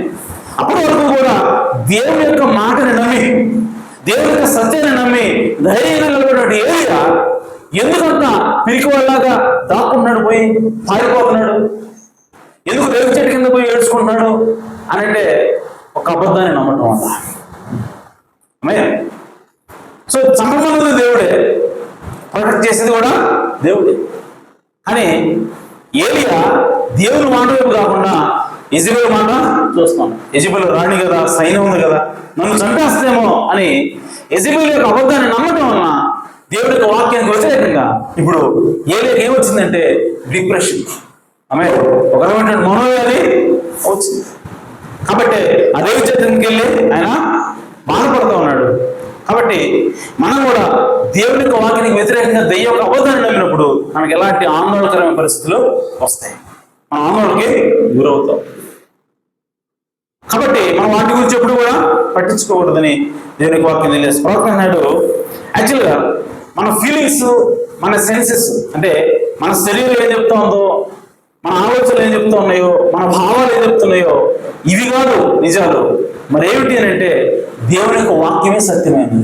అప్పటి వరకు కూడా దేవుని యొక్క మాటని నమ్మి, దేవుని యొక్క సత్యాన్ని నమ్మి ధైర్యంగా నిలబడ్డాడు ఏలియా ఎందుకంత పిరికి వాళ్ళలాగా దాక్కుంటున్నాడు, పోయి పారిపోతున్నాడు, ఎందుకు రేగు చెట్టు కింద పోయి ఏడ్చుకుంటున్నాడు అని అంటే ఒక అబద్ధాన్ని నమ్మటం వల్ల. ఆమేన్. సో చంపమన్నది దేవుడే, ప్రొటెక్ట్ చేసేది కూడా దేవుడే. కానీ ఏలియా దేవుని మాట వైపు కాకుండా యెజబెల్ మాట చూస్తున్నాను. యెజబెల్ రాణి కదా, సైన్యం ఉంది కదా, నన్ను చంపేస్తేమో అని యెజబెల్ యొక్క అబద్ధాన్ని నమ్మటం వలన దేవుడి యొక్క వాక్యానికి వ్యతిరేకంగా ఇప్పుడు ఏలియాకి ఏమొచ్చిందంటే డిప్రెషన్. ఆమె ఒక రకమైన మనోవ్యాధి వచ్చింది. కాబట్టి అదే చేతికి వెళ్ళి ఆయన బాధపడుతూ ఉన్నాడు. కాబట్టి మనం కూడా దేవుని యొక్క వాక్యానికి వ్యతిరేకంగా దెయ్యం యొక్క అబద్ధాన్ని నమ్మినప్పుడు మనకి ఎలాంటి ఆందోళనకరమైన పరిస్థితులు వస్తాయి, మన ఆందోళనకి గురవుతాం. కాబట్టి మనం వాటి గురించి ఎప్పుడు కూడా పట్టించుకోకూడదని దేవునికి వాక్యం తెలియదు. ప్రవక్త అన్నాడు, యాక్చువల్గా మన ఫీలింగ్స్, మన సెన్సెస్ అంటే మన శరీరం ఏం చెప్తా ఉందో, మన ఆలోచనలు ఏం చెప్తా ఉన్నాయో, మన భావాలు ఏం చెప్తున్నాయో ఇవి కాదు నిజాలు. మరి ఏమిటి అని అంటే దేవుని యొక్క వాక్యమే సత్యమైనది.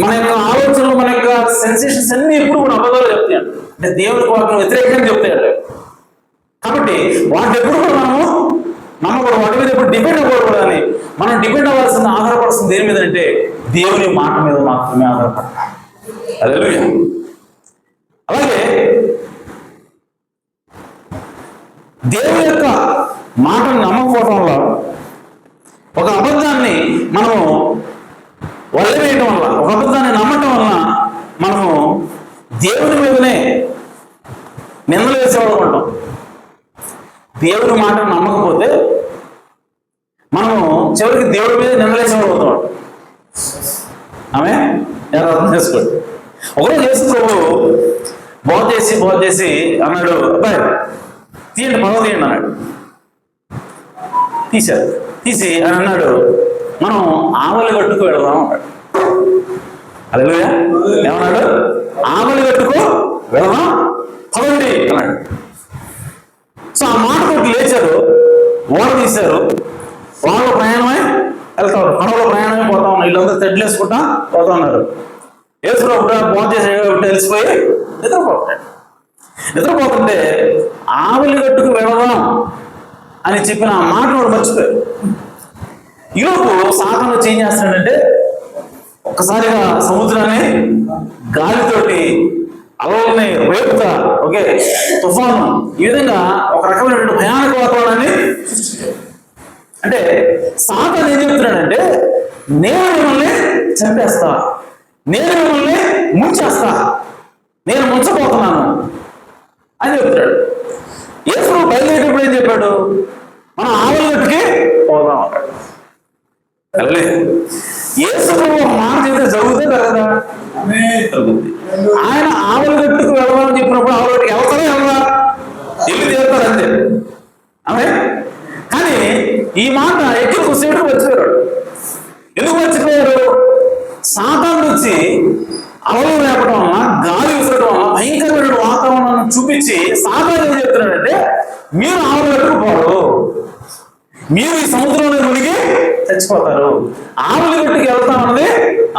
మన యొక్క ఆలోచనలు, మన యొక్క సెన్సేషన్స్ అన్ని ఎప్పుడు కూడా అబద్ధాలు చెప్తాయంట, అంటే దేవుని వాక్యం వ్యతిరేకంగా చెప్తాయంట. కాబట్టి వాటి ఎప్పుడు కూడా మనము నమ్మకూడదు, వాటి మీద ఎప్పుడు డిపెండ్ అవ్వకూడదు. అని మనం డిపెండ్ అవ్వాల్సింది, ఆధారపడాల్సింది దేని మీద అంటే దేవుని మాట మీద మాత్రమే ఆధారపడాలి. హల్లెలూయా. అలాగే దేవుని యొక్క మాటను నమ్మకపోవడం వల్ల, ఒక అబద్ధాన్ని మనము వదిలివేయటం వల్ల, ఒక అబద్ధాన్ని నమ్మటం వల్ల మనము దేవుని మీదనే నిందలు వేసేవాడు ఉంటాం. దేవుని మాటను నమ్మకపోతే మనము చివరికి దేవుడి మీద నిందలేసేవాడు అవుతాం. ఆమె అర్థం చేసుకోండి. ఒకరోజు యేసు ప్రభువు బోధ చేసి అన్నాడు, అబ్బాయి తీయండి, పదవ తీయండి అన్నాడు. తీశారు. తీసి అని అన్నాడు, మనం ఆవలి గట్టుకు వెళదాం అన్నాడు. హల్లెలూయా. ఏమన్నాడు? ఆవలి గట్టుకు వెళదాం పదండి అన్నాడు. సో ఆ మాట కొట్టి లేచారు, ఓడ తీశారు, వాళ్ళ ప్రయాణమై వెళ్తారు, పడవలో ప్రయాణమై పోతా ఉన్నారు. వీళ్ళందరూ తెడ్లు వేసుకుంటా పోతా ఉన్నారు. వేసుకున్నప్పుడు బోధ చేసే తెలిసిపోయి నిద్రపోతుంటే ఆవలి గట్టుకు వెళదాం అని చెప్పిన ఆ మాట వాడు మర్చిపోయాడు. ఈలోపు సాతాను వచ్చి ఏం చేస్తున్నాడంటే ఒక్కసారిగా సముద్రాన్ని గాలితోటి అలల్ని రేపుతా, ఓకే, తుఫాను, ఈ విధంగా ఒక రకమైనటువంటి భయానక వాతావరణాన్ని. అంటే సాతాను ఏం చెప్తున్నాడంటే నేను మిమ్మల్ని చంపేస్తా, నేను మిమ్మల్ని ముంచేస్తా, నేను ముంచబోతున్నాను అని చెప్తాడు. యేసు బయలుదేరేటప్పుడు ఏం చెప్పాడు? మనం ఆవలి గట్టుకి పోదాం అన్నాడు. యేసు మాట చేస్తే జరుగుతుంది కదా, జరుగుతుంది. ఆయన ఆవలి గట్టుకు వెళ్ళాలని చెప్పినప్పుడు ఆవలి గట్టుకు వెళ్తారా వెళ్ళరా, ఇల్లు తీరుతారు అంతే. ఆమె కానీ ఈ మాట ఎక్కడ కూర్చోబెట్టుకు మర్చిపోయాడు. ఎందుకు మర్చిపోయారు? సాతాను వచ్చి అలలు రేపడం వల్ల, గాలి విసరడం వల్ల, భయంకరమైన వాతావరణాన్ని చూపించి సాతాను ఏం చెప్తున్నాడంటే మీరు ఆవలి గట్టుకు పోరు, మీరు ఈ సముద్రంలో మునిగి చచ్చిపోతారు, ఆవలి గట్టుకు వెళ్తామన్నది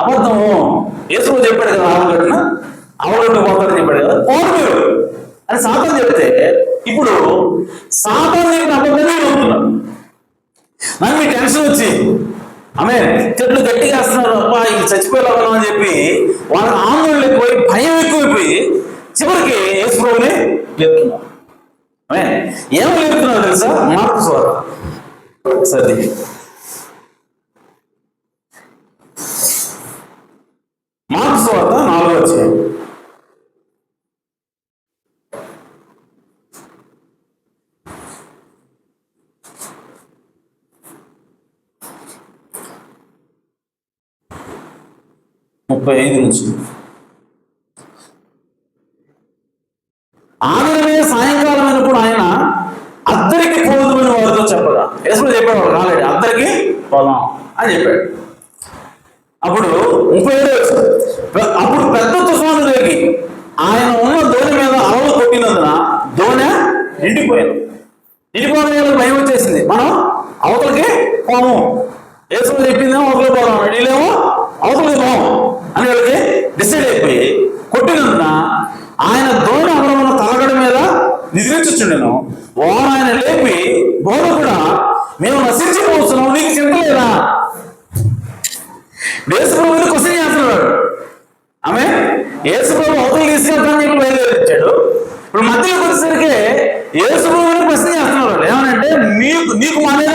అబద్ధము. యేసు చెప్పాడు కదా, ఆవలి గట్టుకు పోతారని చెప్పాడు కదా, పోరు మీరు అని సాతాను చెప్తే ఇప్పుడు సాతాను చెప్పిన అబద్ధాన్ని నమ్ముతున్నారు. నాకు మీ టెన్షన్ వచ్చి ఆమె చెట్లు గట్టిగా వేస్తున్నారు, అబ్బా ఇది చచ్చిపోయేలాగా అని చెప్పి వాళ్ళకి ఆందోళన ఎక్కువై, భయం ఎక్కువైపోయి చివరికి యేసు ప్రభువుని లేపుతున్నారు. ఆమె ఏమో లేపుతున్నారు తెలుసా? మార్కు సువార్త సరే 35 నుంచి. ఆదినమే సాయంకాలం అయినప్పుడు ఆయన అద్దరికి పోదుమని వారితో చెప్పగా, యేసు చెప్పాడు, వాడు రాలేడు, అద్దరికి పోదాం అని చెప్పాడు. అప్పుడు 37 అప్పుడు పెద్ద తుఫాను రేగి ఆయన ఉన్న దోణి మీద అలలు కొట్టినందున దోణి నిండిపోయింది. నిండిపోవడం భయం వచ్చేసింది. మనం అవతలకి పోము, యేసు చెప్పిందేమో అవతలకి పోదాం, వీళ్ళేమో అవతలకి పోము అని వాళ్ళకి డిసైడ్ అయిపోయి కొట్టినందున ఆయన దోణి అమరమున తలగడ మీద నిద్రించుచుండెను. వారు ఆయన లేపి, బోధకుడా, మేము నశించిపోతున్నాం, నీకు చింత లేదా? యేసుప్రభుని క్వశ్చన్ చేస్తున్నాడు. ఆమె యేసుప్రభు అవతలు తీసుకెళ్తానని చెప్పి బయలుదేరించాడు. ఇప్పుడు మధ్యలోకి వచ్చేసరికి యేసుప్రభుని క్వశ్చన్ చేస్తున్నాడు. ఏమనంటే, నీకు మా మీద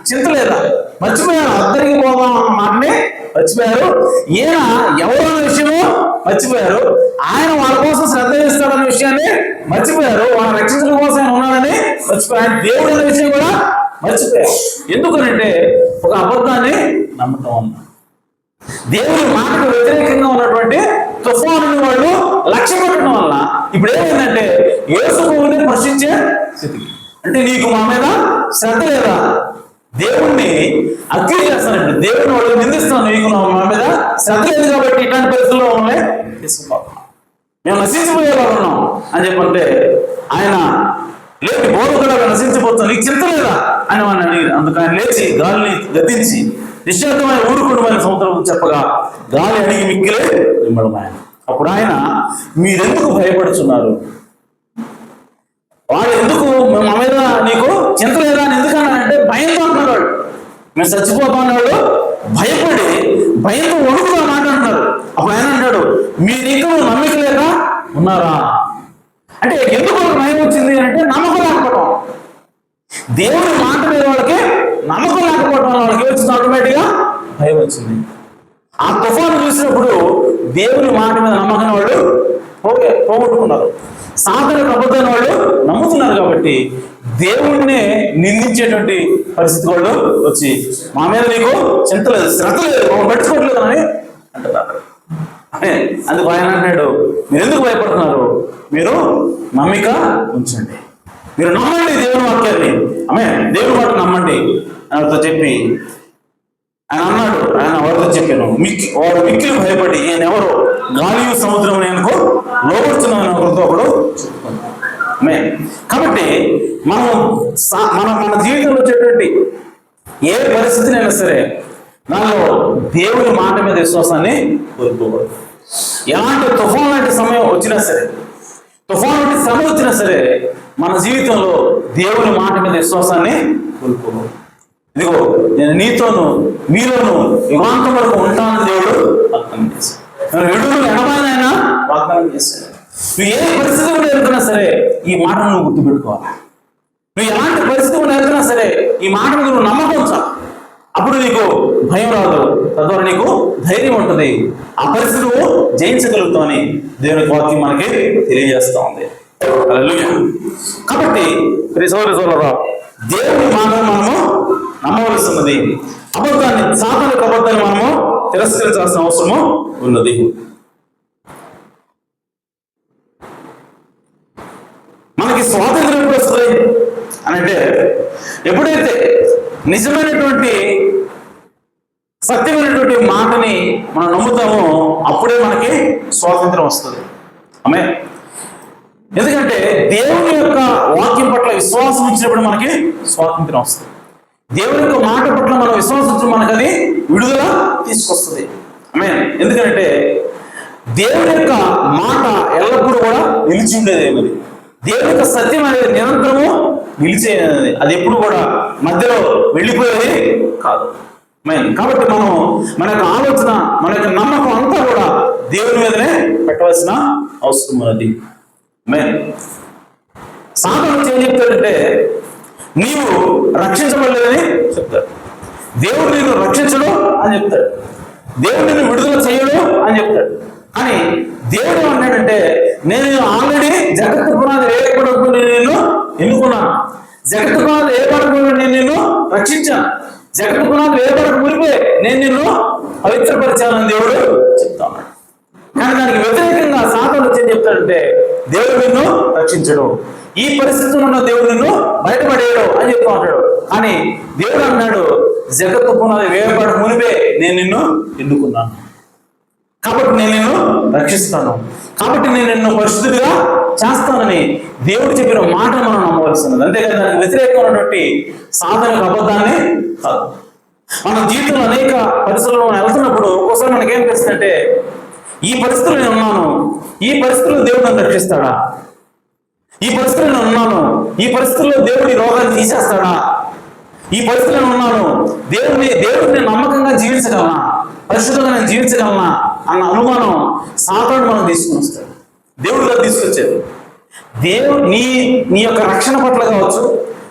చింత లేదా? మర్చిపోయారు, అద్దరికి పోదాం అన్న మాటని మర్చిపోయారు. ఈయన ఎవరు అనే విషయము మర్చిపోయారు. ఆయన వాళ్ళ కోసం శ్రద్ధ చేస్తాడన్న విషయాన్ని మర్చిపోయారు. వాళ్ళ రక్షించడం కోసం ఆయన ఉన్నాడని మర్చిపోయారు. దేవుడు అనే విషయం కూడా మర్చిపోయారు. ఎందుకనంటే ఒక అబద్ధాన్ని నమ్మటం వల్ల, దేవుని మాటకు వ్యతిరేకంగా ఉన్నటువంటి తుఫానుని వాళ్ళు లక్ష్య పెట్టడం వల్ల ఇప్పుడు ఏమైందంటే యేసుప్రభువుని ప్రశ్నించే స్థితికి. అంటే నీకు మా మీద శ్రద్ధ లేదా? దేవుణ్ణి అగ్ని చేస్తాను, ఇప్పుడు దేవుని వాళ్ళు నిందిస్తున్నాను, నీకు మా మీద శ్రద్ధ లేదు కాబట్టి ఇట్లాంటి పరిస్థితుల్లో మమ్మల్ని తీసుకుపోతాం, మేము నశించిపోయేవారు ఉన్నాం అని చెప్పంటే ఆయన లేచి, బోధకుడా నశించిపోతాం, నీకు చింత లేదా అని వాడిని అడిగి, అందుకు ఆయన లేచి గాలిని గద్దించి నిశ్శబ్దమైన ఊరుకుండమైన సముద్రం చెప్పగా గాలి అడిగి మిక్కిలే నిమ్మడమాయన. అప్పుడు ఆయన, మీరెందుకు భయపడుతున్నారు? వాడు ఎందుకు మా మీద నీకు చింత లేదా అని ఎందుకన్నాడంటే భయంతో అంటున్నాడు. మేము చచ్చిపోతున్నాడు భయపడి, భయంతో వణుకుగా మాట్లాడుతున్నారు. అప్పుడు ఆయన అంటాడు, మీరింకా నమ్మిక లేక ఉన్నారా? అంటే ఎందుకు భయం వచ్చింది అంటే నమ్మకం లేకపోవడం. దేవుని మాట మీద వాళ్ళకి నమ్మకం లేకపోవడం వాళ్ళకి వచ్చింది, ఆటోమేటిక్గా భయం వచ్చింది. ఆ తుఫాను చూసినప్పుడు దేవుని మాట మీద నమ్మకం వాళ్ళు పోగొట్టుకున్నారు. సాధనకు అబద్ధమైన వాళ్ళు నమ్ముతున్నారు కాబట్టి దేవుణ్ణి నిందించేటువంటి పరిస్థితి వాళ్ళు వచ్చి, మా మీద నీకు చింత లేదు, శ్రద్ధ లేదు, మమ్మల్ని పట్టుకోవట్లేదు అని అంటున్నారు. అందుకు ఆయన అంటాడు, మీరు ఎందుకు భయపడుతున్నారు? మీరు నమ్మిక ఉంచండి, మీరు నమ్మండి దేవుని వాక్యాన్ని, దేవుని మాట నమ్మండి అని చెప్పి ఆయన అన్నాడు. ఆయన వారితో చెప్పాను, వాడు మిక్కిలి భయపడి, ఈయన ఎవరు? గాలియు సముద్రం నేను లోపడుతున్నాను ఒకరితో ఒకడు. కాబట్టి మన జీవితంలో వచ్చేటువంటి ఏ పరిస్థితినైనా సరే దానిలో దేవుని మాట మీద విశ్వాసాన్ని కోల్పోకూడదు. ఎలాంటి తుఫాన్ లాంటి సమయం వచ్చినా సరే, తుఫాన్ లాంటి శ్రమ వచ్చినా సరే, మన జీవితంలో దేవుని మాట మీద విశ్వాసాన్ని కోల్పోకూడదు. ఇదిగో నేను నీతోను మీలోను యుగాంతం వరకు ఉంటానని దేవుడు వాగ్దానం చేశాడు. విడుదల ఎడబానైనా వాగ్దానం చేశాడు. నువ్వు ఏ పరిస్థితులు ఎదుర్కొన్నా సరే ఈ మాటను నువ్వు గుర్తుపెట్టుకోవాలి. నువ్వు ఎలాంటి పరిస్థితులు ఎదుర్కొన్నా సరే ఈ మాట మీద నువ్వు నమ్మకం ఉంచాలి. అప్పుడు నీకు భయం రాదు, తద్వారా నీకు ధైర్యం ఉంటుంది. ఆ పరిస్థితి నువ్వు జయించగలుగుతావని దేవుని వాక్యం మనకి తెలియజేస్తా ఉంది. కాబట్టి సోదరులారా, దేవుని మాటను మనము నమ్మవలసినది. సాధనకు అబద్ధాన్ని మనము తిరస్కరించాల్సిన అవసరము ఉన్నది. మనకి స్వాతంత్రం ఎప్పుడు వస్తుంది అని అంటే, ఎప్పుడైతే నిజమైనటువంటి సత్యమైనటువంటి మాటని మనం నమ్ముతామో అప్పుడే మనకి స్వాతంత్రం వస్తుంది. ఎందుకంటే దేవుని యొక్క వాక్యం పట్ల విశ్వాసం ఇచ్చినప్పుడు మనకి స్వాతంత్రం వస్తుంది. దేవుని యొక్క మాట పట్ల మనం విశ్వాసం మనకు అది విడుదల తీసుకొస్తుంది. ఎందుకంటే దేవుని యొక్క మాట ఎల్లప్పుడూ కూడా నిలిచి ఉండేది. మరి దేవుని యొక్క సత్యం అనేది నిరంతరము నిలిచేది, అది ఎప్పుడు కూడా మధ్యలో వెళ్ళిపోయేది కాదు. కాబట్టి మనం మన యొక్క ఆలోచన, మన యొక్క నమ్మకం అంతా కూడా దేవుని మీదనే పెట్టవలసిన అవసరం ఉన్నది. సాధన ఏం చెప్తాడంటే, నీవు రక్షించబడలేదని చెప్తాడు. దేవుడు నిన్ను రక్షించడు అని చెప్తాడు. దేవుడు నిన్ను విడుదల చేయడు అని చెప్తాడు. కానీ దేవుడు అన్నాడంటే, నేను ఆల్రెడీ జగత్తు పునాది వేయబడకుండా నేను నిన్ను ఎన్నుకున్నాను, జగత్తు పునాది వేయబడకుండా నేను నిన్ను రక్షించాను, జగత్తు పునాది వేయబడక మునిపే నేను నిన్ను పవిత్రపరిచానని దేవుడు చెప్తా ఉన్నాడు. కానీ దానికి వ్యతిరేకంగా సాతాను వచ్చి ఏం చెప్తాడంటే దేవుడు నిన్ను రక్షించడు, ఈ పరిస్థితుల్లో ఉన్న దేవుడు నిన్ను బయటపడేయడు అని చెప్తా ఉంటాడు. కానీ దేవుడు అన్నాడు, జగత్తు పునాది వేయబడ మునిపే నేను నిన్ను ఎన్నుకున్నాను, కాబట్టి నేను నిన్ను రక్షిస్తాను, కాబట్టి నేను నిన్ను పరిశుద్ధుడిగా చేస్తానని దేవుడు చెప్పిన మాట మనం నమ్మవలసినది. అంతేకాదు దానికి వ్యతిరేకమైనటువంటి సాధనకు అబద్ధాన్ని కాదు. మన జీవితంలో అనేక పరిస్థితుల్లో మనం వెళ్తున్నప్పుడు ఒక్కోసారి మనకేమనిపిస్తుందంటే ఈ పరిస్థితుల్లో నేను ఉన్నాను, ఈ పరిస్థితుల్లో దేవుడు నన్ను రక్షిస్తాడా, ఈ పరిస్థితుల్లో నేను ఉన్నాను, ఈ పరిస్థితుల్లో దేవుడి రోగాన్ని తీసేస్తాడా, ఈ పరిస్థితుల్లో నేను ఉన్నాను, దేవుడిని నమ్మకంగా జీవించగలనా, పరిశుద్ధంగా నేను జీవించగలనా అన్న అనుమానం సాతాను మనం తీసుకుని వస్తాడు. దేవుడిగా తీసుకొచ్చేది దేవుడు నీ యొక్క రక్షణ పట్ల కావచ్చు,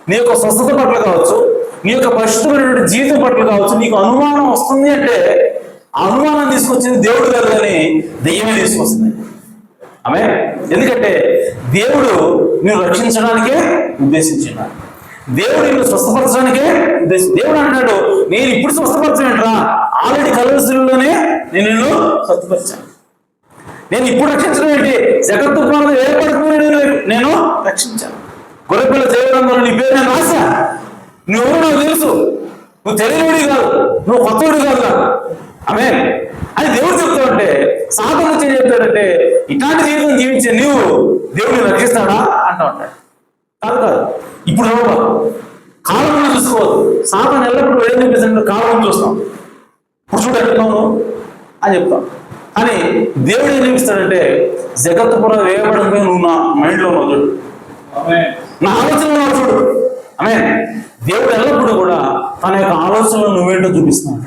నీ యొక్క స్వస్థత పట్ల కావచ్చు, నీ యొక్క పరిశుద్ధమైనటువంటి జీవితం పట్ల కావచ్చు, నీకు అనుమానం వస్తుంది అంటే ఆ అనుమానం తీసుకొచ్చింది దేవుడు కాదు కానీ దెయ్యమే తీసుకొస్తుంది. ఆమె ఎందుకంటే దేవుడు నేను రక్షించడానికే ఉద్దేశించినాడు, దేవుడు నిన్ను స్వస్థపరచడానికే దేవుడు అంటాడు, నేను ఇప్పుడు స్వస్థపరచనంటరా, ఆల్రెడీ కలువరిలోనే నేను నిన్ను స్వస్థపరిచాను, నేను ఇప్పుడు రక్షించడం ఏంటి, జగత్తు పునాది ఏర్పడుకుని నేను రక్షించాను, గొర్రెపిల్ల జీవనంలో నీ పేరు నేను రాశా, నువ్వు నాకు తెలుసు, నువ్వు తెలియనివాడి కాదు, నువ్వు కొత్తవాడి కాదు ఆమె అని దేవుడు చెప్తాడంటే సాతాను వచ్చి ఏం చెప్తాడంటే ఇట్లాంటి జీవితం జీవించే నువ్వు దేవుడిని రక్షిస్తాడా అంటూ ఉంటాడు. కాదు కాదు, ఇప్పుడు కాలం చూసుకోవద్దు. సాతాను ఎల్లప్పుడూ ఏం చెప్పేసి కాలం చూస్తాం, ఇప్పుడు చూడు ఎట్లున్నావు అని చెప్తాం. కానీ దేవుడు ఏం చూపిస్తాడంటే జగత్తు పునాది వేయబడిపోయి నువ్వు నా మైండ్లో ఉన్నావు చూడు, నా ఆలోచనలో చూడు. ఆమె దేవుడు ఎల్లప్పుడూ కూడా తన యొక్క ఆలోచనలు నువ్వేంటో చూపిస్తున్నాడు.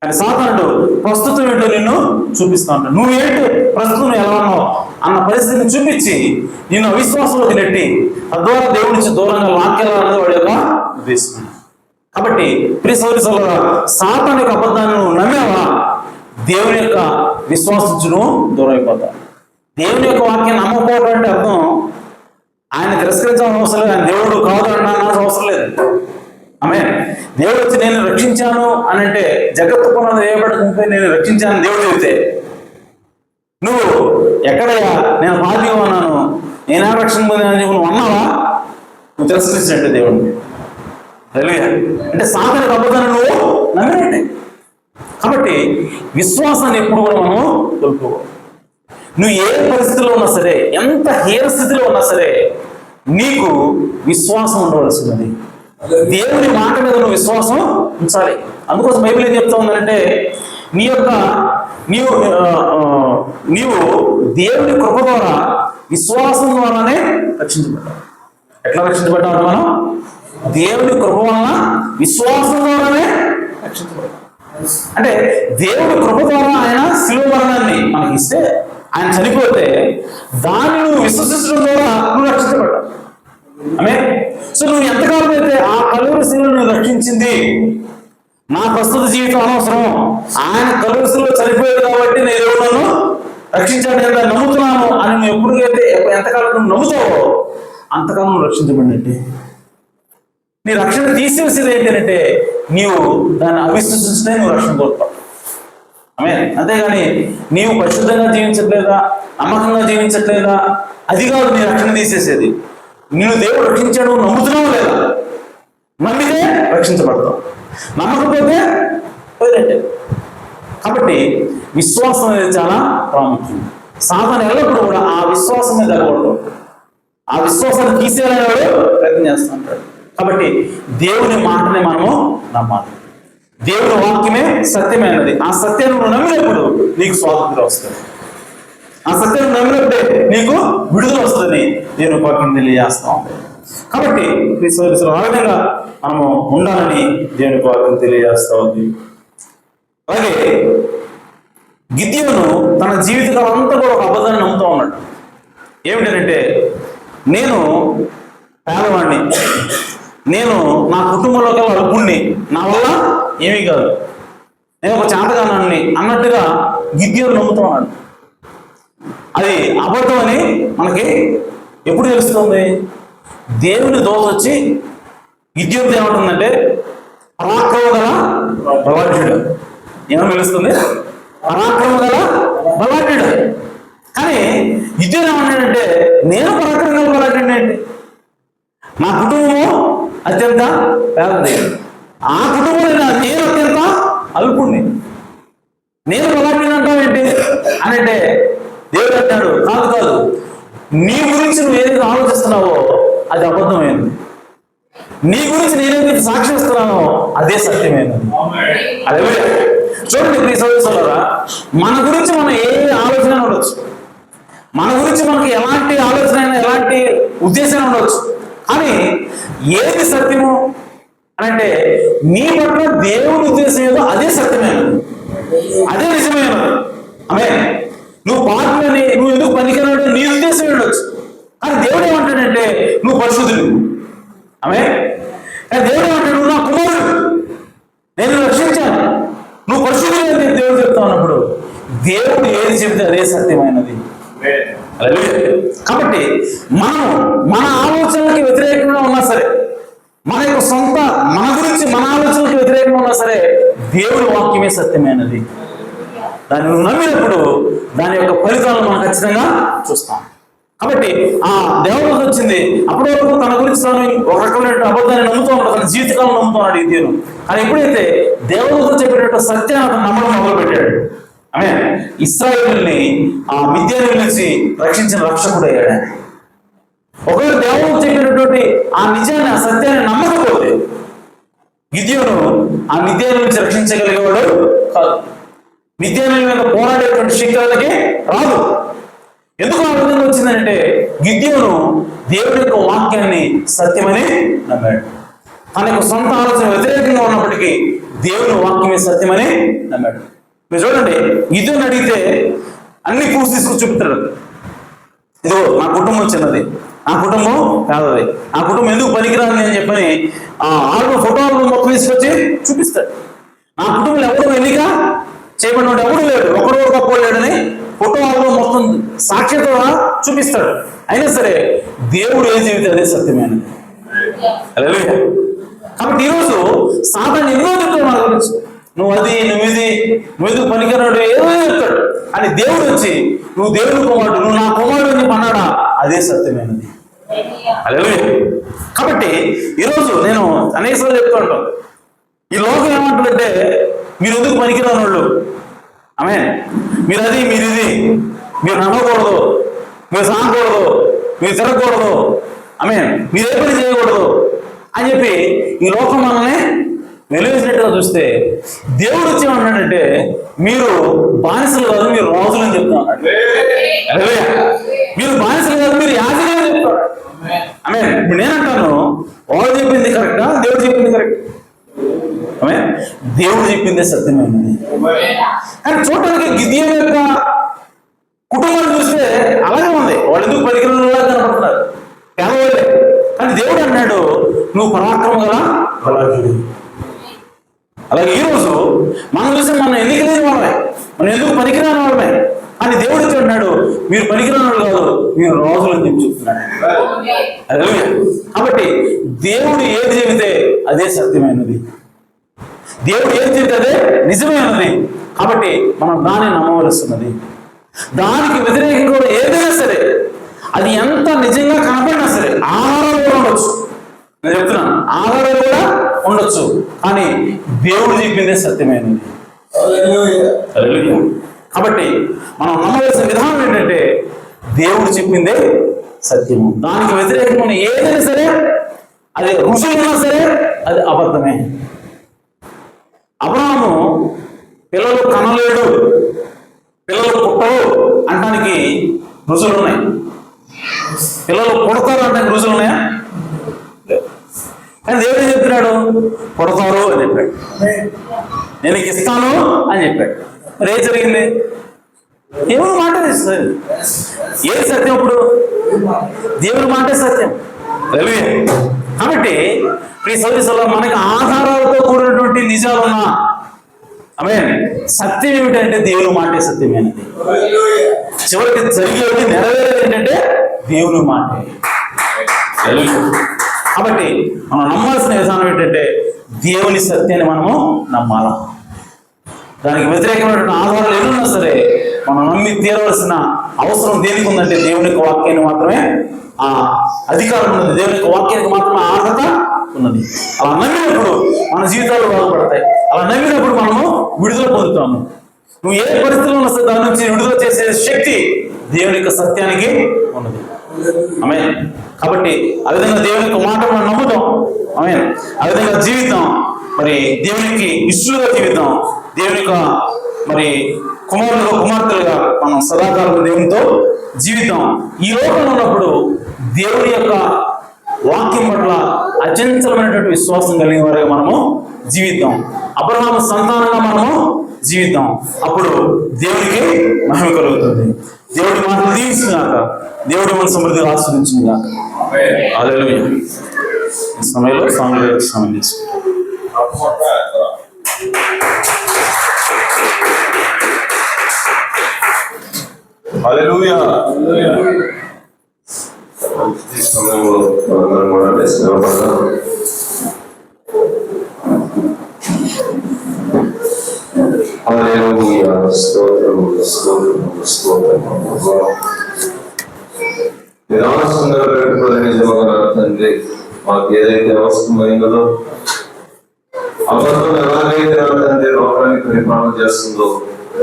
కానీ సాతానుడు ప్రస్తుతం ఏంటో నిన్ను చూపిస్తా ఉంటాడు. నువ్వేంటో ప్రస్తుతం ఎలా ఉన్నావు అన్న పరిస్థితిని చూపించి నిన్ను అవిశ్వాసంలోకి నెట్టి తద్వారా దేవుడి నుంచి దూరంగా లాక్కెళ్ళాలన్నది వాడి యొక్క ఉద్దేశం. కాబట్టి ప్రియ సోదరి సోదరులారా, సాతాను యొక్క అబద్ధాన్ని నువ్వు నమ్మేవా, దేవుని యొక్క విశ్వాసించును దూరం అయిపోతావు. దేవుని యొక్క వాక్యాన్ని నమ్మకపోవడం అంటే అర్థం ఆయన తిరస్కరించాల్సిన అవసరం లేదు, ఆయన దేవుడు కాదు అనాల్సిన అవసరం లేదు. ఆమె దేవుడు వచ్చి నేను రక్షించాను అని అంటే జగత్తు పునాది వేయబడకుంటే నేను రక్షించాను దేవుడు చెబితే నువ్వు ఎక్కడయ్యా నేను పాపిగా ఉన్నాను, నేనా రక్షణ పొందినని నువ్వు అన్నావా, నువ్వు తిరస్కరించినట్టే దేవుడిని. అంటే సాతాను అబద్ధాన్ని నువ్వు నమ్మినట్టే. కాబట్టి విశ్వాసాన్ని ఎప్పుడు కూడా మనం కోల్పోవాలి. నువ్వు ఏ పరిస్థితిలో ఉన్నా సరే, ఎంత హీన స్థితిలో ఉన్నా సరే నీకు విశ్వాసం ఉండవలసినది. దేవుని మాట మీద నువ్వు విశ్వాసం ఉంచాలి. అందుకోసం బైబిల్ ఏం చెప్తా ఉందంటే నీవు దేవుని కృప ద్వారా విశ్వాసం ద్వారానే రక్షించబడ్డావు. ఎట్లా రక్షించబడ్డావు? మనం దేవుని కృప వలన విశ్వాసం ద్వారానే రక్షించబడ్డావు. అంటే దేవుడి కృప ద్వారా ఆయన శిలువ మరణాన్ని మనకి ఇస్తే, ఆయన చనిపోతే దాన్ని నువ్వు విశ్వసించడం ద్వారా నువ్వు రక్షించబడ్డావు. ఆమె సో నువ్వు ఎంతకాలం అయితే ఆ కలువరి శిలువను రక్షించింది, నా ప్రస్తుత జీవితం అనవసరం, ఆయన కలువరి శిలువలో చనిపోయాడు కాబట్టి నేను నన్ను రక్షించాడు ఎంత నమ్ముతున్నాను అని నువ్వు ఎప్పటికైతే ఎంతకాలం నువ్వు నమ్ముతావో అంతకాలం నువ్వు రక్షించబడినట్టే. నీ రక్షణ తీసేసేది ఏంటంటే నీవు దాన్ని అవిశ్వసిస్తే నువ్వు రక్షణ కోరుతావు. ఆమె అంతేగాని నీవు పరిశుద్ధంగా జీవించట్లేదా, నమ్మకంగా జీవించట్లేదా, అది కాదు నీ రక్షణ తీసేసేది. నిన్ను దేవుడు రక్షించాడు నమ్ముతున్నావు లేదా, నమ్మితే రక్షించబడతావు, నమ్మకపోతే పోయినట్టే. కాబట్టి విశ్వాసం అనేది చాలా ప్రాముఖ్యం. సాతాను ఎల్లప్పుడూ కూడా ఆ విశ్వాసం మీద జరగకూడదు, ఆ విశ్వాసాన్ని తీసేయాలని వాడు ప్రయత్నం చేస్తూ ఉంటాడు. కాబట్టి దేవుని మాటని మనము నమ్మాలి. దేవుని వాక్యమే సత్యమైనది. ఆ సత్యాన్ని నువ్వు నమ్మినప్పుడు నీకు స్వాతంత్రం వస్తుంది, ఆ సత్యం నమ్మినప్పుడే నీకు విడుదల వస్తుందని దేవుని వాక్యం తెలియజేస్తాం. కాబట్టి ఆ విధంగా మనము ఉండాలని దేవుని వాక్యం తెలియజేస్తా ఉంది. అలాగే గిద్యోను తన జీవితకాలం అంతా కూడా ఒక అబద్ధాన్ని నమ్ముతూ ఉన్నాడు. ఏమిటంటే నేను పేదవాడిని, నేను నా కుటుంబంలో కల అల్పుణ్ణి, నా వల్ల ఏమీ కాదు, నేను ఒక చేతగానాన్ని అన్నట్టుగా గిద్యోను నమ్ముతూ ఉన్నాడు. అది అబద్ధం అని మనకి ఎప్పుడు తెలుస్తుంది? దేవుని దోష వచ్చి గిద్యోను ఏమంటుందంటే పరాక్రమ గల బలాఢ్యుడు. ఏమని తెలుస్తుంది? పరాక్రమ గల బలాఢ్యుడు. కానీ గిద్యోను ఏమన్నాడంటే నేను పరాక్రమ గల బలాఢ్యుడిని ఏంటి, నా కుటుంబము అత్యంత పేదది, ఆ కుటుంబంలో నేను అత్యంత అల్పుణ్ణి, నేను బలాఢ్యుని అంటావు ఏంటి అని అంటే దేవుడు అంటాడు కాదు కాదు, నీ గురించి నువ్వు ఏదైతే ఆలోచిస్తున్నావో అది అబద్ధమైంది, నీ గురించి నేనేదైతే సాక్షి ఇస్తున్నానో అదే సత్యమైనది. అదే చూడండి ప్రియ సోదరులారా, మన గురించి మనం ఏ ఆలోచన ఉండొచ్చు, మన గురించి మనకి ఎలాంటి ఆలోచన అయినా ఎలాంటి ఉద్దేశం ఉండవచ్చు, కానీ ఏది సత్యము అని అంటే నీ పట్ల దేవుని ఉద్దేశం ఏదో అదే సత్యమైనది, అదే నిజమైనది. ఆమె నువ్వు పాటలని నువ్వు ఎందుకు పనికిరాడు నీ ఉద్దేశం ఉండొచ్చు, కానీ దేవుడు ఏమంటాడంటే నువ్వు పరిశుద్ధుడు. ఆమె దేవుడు ఏమంటాడు నువ్వు నా కుమారుడు, నేను రక్షించాను, నువ్వు పరిశుద్ధుడు అని దేవుడు చెప్తా ఉన్నప్పుడు దేవుడు ఏది చెబితే అదే సత్యమైనది. కాబట్టి మనం మన ఆలోచనలకి వ్యతిరేకంగా ఉన్నా సరే, మన యొక్క సొంత మన గురించి మన ఆలోచనలకు వ్యతిరేకంగా ఉన్నా సరే దేవుడి వాక్యమే సత్యమైనది. దాన్ని నువ్వు నమ్మినప్పుడు దాని యొక్క ఫలితాలను మనం ఖచ్చితంగా చూస్తాం. కాబట్టి ఆ దేవదూత వచ్చింది, అప్పటి వరకు తన గురించి తాను ఒక రకమైన అబద్ధాన్ని నమ్ముతూ ఉంటాడు, తన జీవితకాలం నమ్ముతూ ఉన్నాడు ఈ దేవుడు. కానీ ఎప్పుడైతే దేవదూత చెప్పేటట్టు సత్యాన్ని అతను నమ్మడం మొదలుపెట్టాడు, ఆమె ఇశ్రాయేలుని ఆ మిద్యాను నుంచి రక్షించిన రక్షకుడు అయ్యాడు. ఒకవేళ దేవుడు చెప్పినటువంటి ఆ నిజాన్ని ఆ సత్యాన్ని నమ్మకపోతే గిద్యోను ఆ మిద్యాను నుంచి రక్షించగలిగేవాడు కాదు, మిద్యాను మీద పోరాడేటువంటి శక్తులకి రాదు. ఎందుకు ఆ విధంగా వచ్చిందంటే గిద్యోను దేవుడి యొక్క వాక్యాన్ని సత్యమని నమ్మాడు. తన యొక్క సొంత ఆలోచన వ్యతిరేకంగా ఉన్నప్పటికీ దేవుని వాక్యమే సత్యమని నమ్మాడు. మీరు చూడండి, గిద్యోను అడిగితే అన్ని ప్రూఫ్స్ తీసుకొచ్చి చూపుతాడు. ఇదిగో నా కుటుంబం చిన్నది, నా కుటుంబం కాదది, నా కుటుంబం ఎందుకు పనికిరాదు అని చెప్పని ఆ ఆల్బమ్ ఫోటో ఆల్బమ్ మొత్తం తీసుకొచ్చి చూపిస్తాడు. నా కుటుంబంలో ఎవరు ఎన్నిక చేయబడిన ఎవరు లేడు, ఒకడు గొప్ప లేడని ఫోటో ఆల్బమ్ మొత్తం సాక్ష్యంతో చూపిస్తాడు. అయినా సరే దేవుడు ఏం చెబితే అదే సత్యమైనది. హల్లెలూయా. కాబట్టి ఈరోజు సాతాను ఎన్నో చెప్తాడు మన గురించి, నువ్వు అది నువ్వు ఇది నువ్వు ఎందుకు పనికిరాడు ఏదో చెప్తాడు. అని దేవుడు వచ్చి నువ్వు దేవుని కుమారుడు, నువ్వు నా కుమారుడు అని అన్నాడా అదే సత్యమైనది. హల్లెలూయా. కాబట్టి ఈరోజు నేను అనేకసార్లు చెప్తూ ఉంటాను, ఈ లోకం ఏమంటుందంటే మీరు ఎందుకు పనికిరాని వాళ్ళు, ఆమె మీరు అది మీరు ఇది మీరు నమ్మకూడదు, మీరు సాగకూడదు, మీరు తిరగకూడదు, ఆమె మీరు ఏ పని చేయకూడదు అని చెప్పి ఈ లోకం మనల్ని వెలివేసినట్టుగా చూస్తే దేవుడు వచ్చి ఏమన్నాడంటే మీరు బానిసలు కాదు మీరు రాజులు అని చెప్తున్నాడు. మీరు బానిసలు కాదు మీరు యాజకులు అని చెప్తాడు. ఆమె నేనంటాను వాడు చెప్పింది కరెక్టా దేవుడు చెప్పింది కరెక్ట్? ఆమె దేవుడు చెప్పిందే సత్యమైనది. కానీ చూడటానికి గిద్యోను యొక్క కుటుంబాన్ని చూస్తే అలాగే ఉంది, వాళ్ళు ఎందుకు పనికిరానిలా కనపడుతున్నారు, పేదవాళ్ళే. కానీ దేవుడు అన్నాడు నువ్వు పరాక్రమ గల బలాఢ్యుడు. అలాగే ఈరోజు మనం చూసి మనం ఎన్నిక లేని వాళ్ళమే, మనం ఎందుకు పనికిరాని వాళ్ళమే, అని దేవుడు వచ్చి అన్నాడు మీరు పనికిరాని వాళ్ళు కాదు మీరు రాజులు అని చెప్పి చెప్తున్నాడు. కాబట్టి దేవుడు ఏది చెబితే అదే సత్యమైనది, దేవుడు ఏది చెబితే అదే నిజమైనది. కాబట్టి మనం దాన్ని నమ్మవలసినది. దానికి వ్యతిరేకంగా ఏదైనా సరే అది ఎంత నిజంగా కనపడినా సరే ఆధారాలు కూడా ఉండొచ్చు, నేను చెప్తున్నాను ఆధారాలు కూడా ఉండొచ్చు, కానీ దేవుడు చెప్పిందే సత్యమైనది. కాబట్టి మనం నమ్మవలసిన విధానం ఏంటంటే దేవుడు చెప్పిందే సత్యము, దానికి వ్యతిరేకంగా ఏదైనా సరే అది ఋషులైనా సరే అది అబద్ధమే. అబ్రహాము పిల్లలు కనలేడు పిల్లలు పుట్టవు అనడానికి రుజువులు ఉన్నాయి, పిల్లలు పుడతారు అనడానికి రుజువులు ఉన్నాయా? కానీ దేవుడు ఏం చెప్తున్నాడు పుడతారు అని చెప్పాడు, నేను నీకు ఇస్తాను అని చెప్పాడు. మరి ఏం జరిగింది? దేవుని మాట ఏది సత్యం? ఇప్పుడు దేవుని మాటే సత్యం. కాబట్టి ఈ సౌదీలో మనకి ఆధారాలతో కూడినటువంటి నిజాలున్నా ఆమె సత్యం ఏమిటంటే దేవుని మాటే సత్యమైనది. చివరికి జరిగేది నెరవేరేది ఏంటంటే దేవుని మాటే. కాబట్టి మనం నమ్మాల్సిన విధానం ఏంటంటే దేవుని సత్యాన్ని మనము నమ్మాల. దానికి వ్యతిరేకమైనటువంటి ఆధారాలు ఎన్నున్నా సరే మనం నమ్మి తీరవలసిన అవసరం దేనికి ఉందంటే దేవుని యొక్క వాక్యాన్ని మాత్రమే ఆ అధికారం ఉన్నది, దేవుని యొక్క వాక్యానికి మాత్రమే అర్హత ఉన్నది. అలా నమ్మినప్పుడు మన జీవితాలు బాగుపడతాయి. అలా నమ్మినప్పుడు మనము విడుదల పొందుతాము. నువ్వు ఏ పరిస్థితుల్లో ఉన్నా సరే దాని నుంచి విడుదల చేసే శక్తి దేవుని యొక్క సత్యానికి ఉన్నది. ఆమేన్. కాబట్టి ఆ విధంగా దేవుని యొక్క మాట మనం నమ్ముతాం. ఆమేన్. ఆ విధంగా జీవితం మరి దేవునికి ఇష్టలుగా జీవితం, దేవుని యొక్క మరి కుమారులుగా కుమార్తెలుగా మనం సదాకాలం దేవునితో జీవితం. ఈ లోకంలో ఉన్నప్పుడు దేవుని యొక్క వాక్యం పట్ల అచంచలమైనటువంటి విశ్వాసం కలిగిన వారిగా మనము జీవితం. అబ్రహాము సంతానంగా మనము జీవితం. అప్పుడు దేవునికి మహిమ కలుగుతుంది. దేవుడి మాటలు దీవించినాక దేవుడి మన సమృద్ధిగా ఆస్వాదించినాక హల్లెలూయా. ఈ సమయంలో సాంగ్లకు సమయం తీసుకుంటాం. హల్లెలూయా. ఈ సమయంలో మనందరం కూడా నిలబడదాం. హల్లెలూయా. స్తోత్రము స్తోత్రము స్తోత్రము. నిరాశంగా పెట్టుకునే నిజముగా తండ్రి మాకు ఏదైతే అవసరమైనదో అబద్ధం ఎలాగైతే నా తండ్రి లోకానికి పరిపాలన చేస్తుందో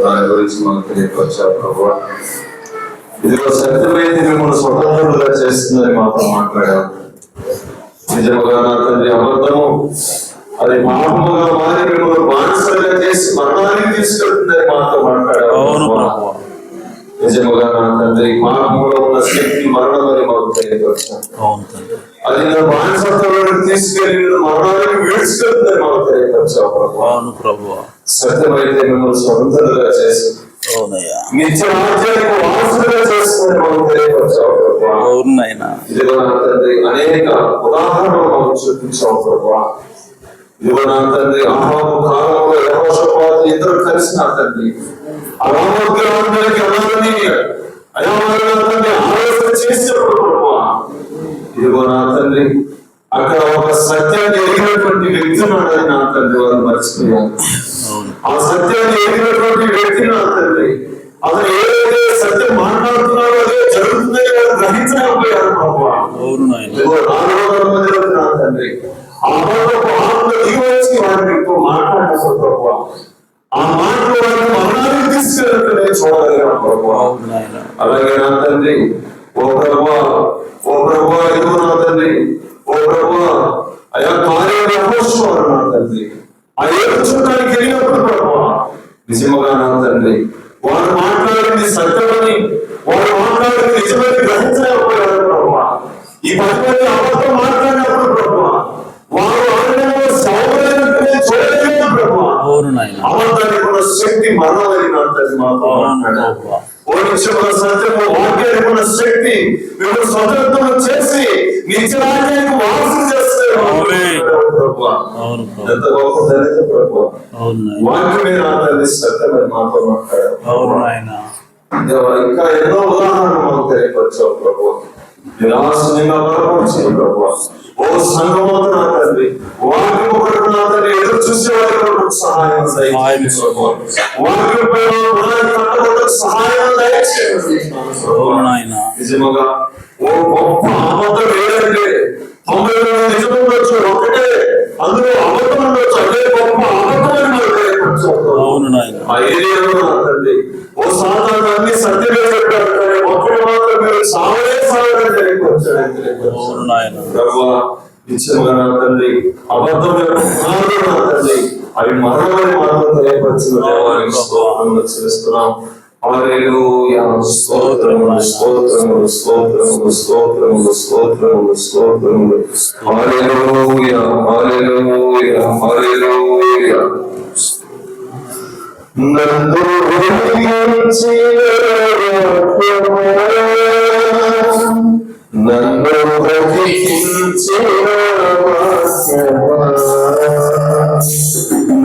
దాని గురించి మాకు తెలియపరిచారు ప్రభువా. ఇదిగో సత్యమైతే మిమ్మల్ని స్వతంత్రులుగా చేస్తుందని మాతో మాట్లాడాం. నిజముగా నా తండ్రి అబద్ధము అది పాపముగా మారి మిమ్మల్ని బానిసలుగా చేసి మరణానికి తీసుకెళ్తుందని మాతో మాట్లాడాం. నిజముగా నా తండ్రి పాపములో ఉన్న శక్తి మరణమని మాకు తెలియపరిచాం. అది నా బానిసత్వంలోకి తీసుకెళ్లి మరణానికి విడిచిపెడుతుందని మాకు తెలియపరిచాం ప్రభువా. సత్యమైతే మిమ్మల్ని స్వతంత్రులుగా చేసి నిత్య రాజ్యానికి వారసులుగా చేస్తుందని మాకు తెలియపరిచాం ప్రభువా. ఇదిగో నా తండ్రి అనేక ఉదాహరణలు మాకు చూపించాం ప్రభువా. ఇదిగో నా తండ్రి అహాబు కాలంలో యెహోషాపాతు ఇద్దరు కలిసి నా తండ్రి అరామోగ్రామానికి అనాలని అయామాలని ఆలోచన చేసినప్పుడు ప్రభువా. ఇదిగో నా తండ్రి అక్కడ ఒక సత్యాన్ని ఎరిగినటువంటి వ్యక్తి ఉన్నాడని నా తండ్రి వారు మర్చిపోయారు. ఆ సత్యాన్ని ఎరిగినటువంటి వ్యక్తి నా తండ్రి అతను ఏదైతే సత్యం మాట్లాడుతున్నారో అదే జరుగుతుందని వారు గ్రహించలేకపోయారు ప్రభువా. ఇదిగో 400 మందిలోకి నా తండ్రి ఆ అబద్ధపు ఆత్మ దిగివచ్చి వారిని మాట్లాడినప్పుడు ప్రభువా ఆ మాటలు వారిని మరణానికి తీసుకెళ్ళి చూడగలిగాం ప్రభువా. అలాగే నా తండ్రి ఓ ప్రభువా ఇదిగో నా తండ్రి ఓ ప్రభువా అయా కార్యాలు యెహోషువ నా తండ్రి ఆ ఏడు చూడడానికి వెళ్ళినప్పుడు ప్రభువా నిజముగా నా తండ్రి వారు మాట్లాడింది సత్యమని వారు మాట్లాడింది నిజమని గ్రహించలేకపోయారు ప్రభువా. ఈ 10 మంది అబద్ధం మాట్లాడినప్పుడు ప్రభువా వారు ఆనందంలో సౌకర్యంగా చూడలేదు ప్రభువా. అబద్ధానికి ఉన్న శక్తి మరణమని నా తండ్రి మాతో మాట్లాడారు. ఓ నిమిషంలో సత్యము వాక్యానికి ఉన్న శక్తి మేము స్వతంత్రం చేసి నిత్యరాజ్యానికి వారసులు చేస్తారు ప్రభువా. ఎంత గొప్ప ధన్యత ప్రభువా. వాక్యమే నా తండ్రి సత్యమని మాతో మాట్లాడారు. ఇంకా ఎన్నో ఉదాహరణలు మాకు తెలియపరిచావు ప్రభువా. నిరాశంగా బలపరిచావు ప్రభువా. ఓ సంఘమంతా నా తండ్రి వాక్యం కొరకు నా తండ్రి ఎదురు చూసే వారికి సహాయం దయచేయండి. నిజముగా ఓ గొప్ప అబద్ధం ఏదంటే 90 నిజం ఉండొచ్చు, ఒకటే అందులో అబద్ధం ఉండొచ్చు, అదే గొప్ప అబద్ధమని ఆ ఏరియాలో నా తండ్రి ఓ సాధారణ అన్ని సత్యమే చెప్పారు కానీ ఒక్కటి మాత్రం మీరు సావే సాగని తెలియపరచండి. నిశ్చయముగా నా తండ్రి అబద్ధం నా తండ్రి అవి మరణమని మాత్రం తెలియపరిచిన దేవానికి స్తోత్రములు చెల్లిస్తున్నాం. హల్లెలూయా. స్తోత్రములు స్తోత్రములు స్తోత్రములు స్తోత్రములు స్తోత్రములు స్తోత్రములు. హల్లెలూయా హల్లెలూయా హల్లెలూయా. నన్ను బ్రతికించిన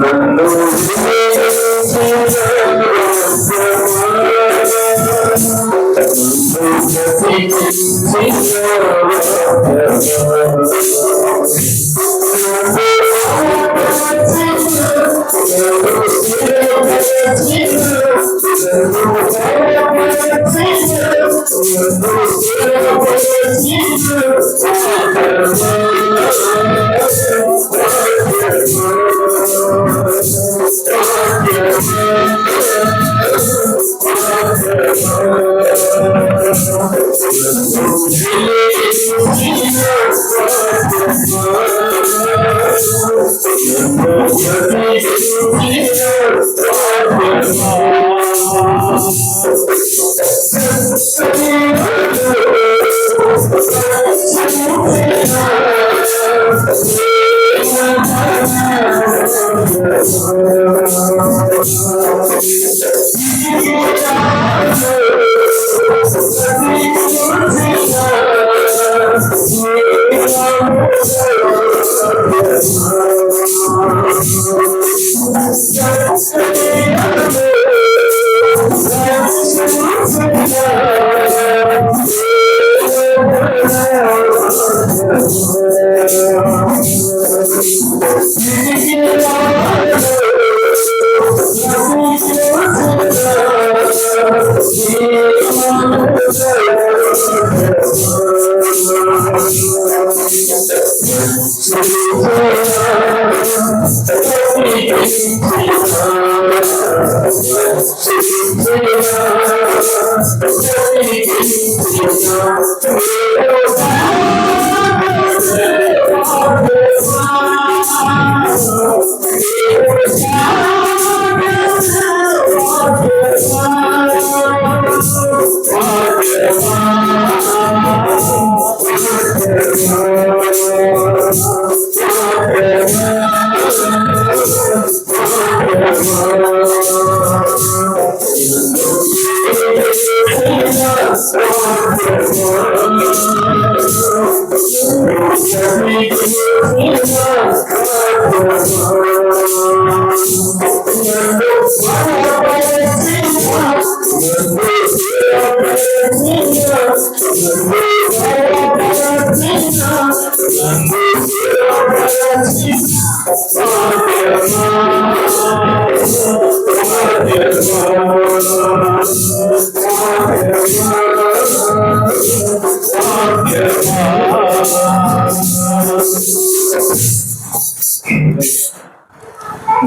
నన్ను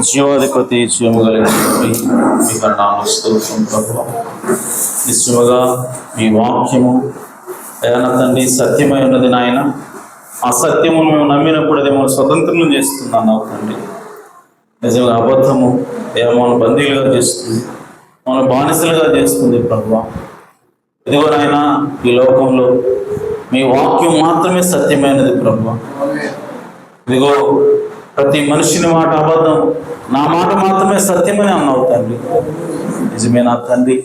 జీవాధిపతి జీవము కలిగినటువంటి మీకు నామ స్తోత్రం ప్రభువా. నిశ్చయముగా మీ వాక్యము అయా నా తండ్రి సత్యమై ఉన్నది నాయన. ఆ సత్యమును మేము నమ్మినప్పుడు అది మనం స్వతంత్రం చేస్తున్నాను తండ్రి. నిజంగా అబద్ధము మన బందీలుగా చేస్తుంది, మన బానిసలుగా చేస్తుంది ప్రభువా. ఇదిగో నాయన, ఈ లోకంలో మీ వాక్యం మాత్రమే సత్యమైనది ప్రభువా. ఇదిగో ప్రతి మనిషిని మాట అబద్ధం, నా మాట మాత్రమే సత్యమని అన్నావు తండ్రి. నిజమే నా తండ్రి.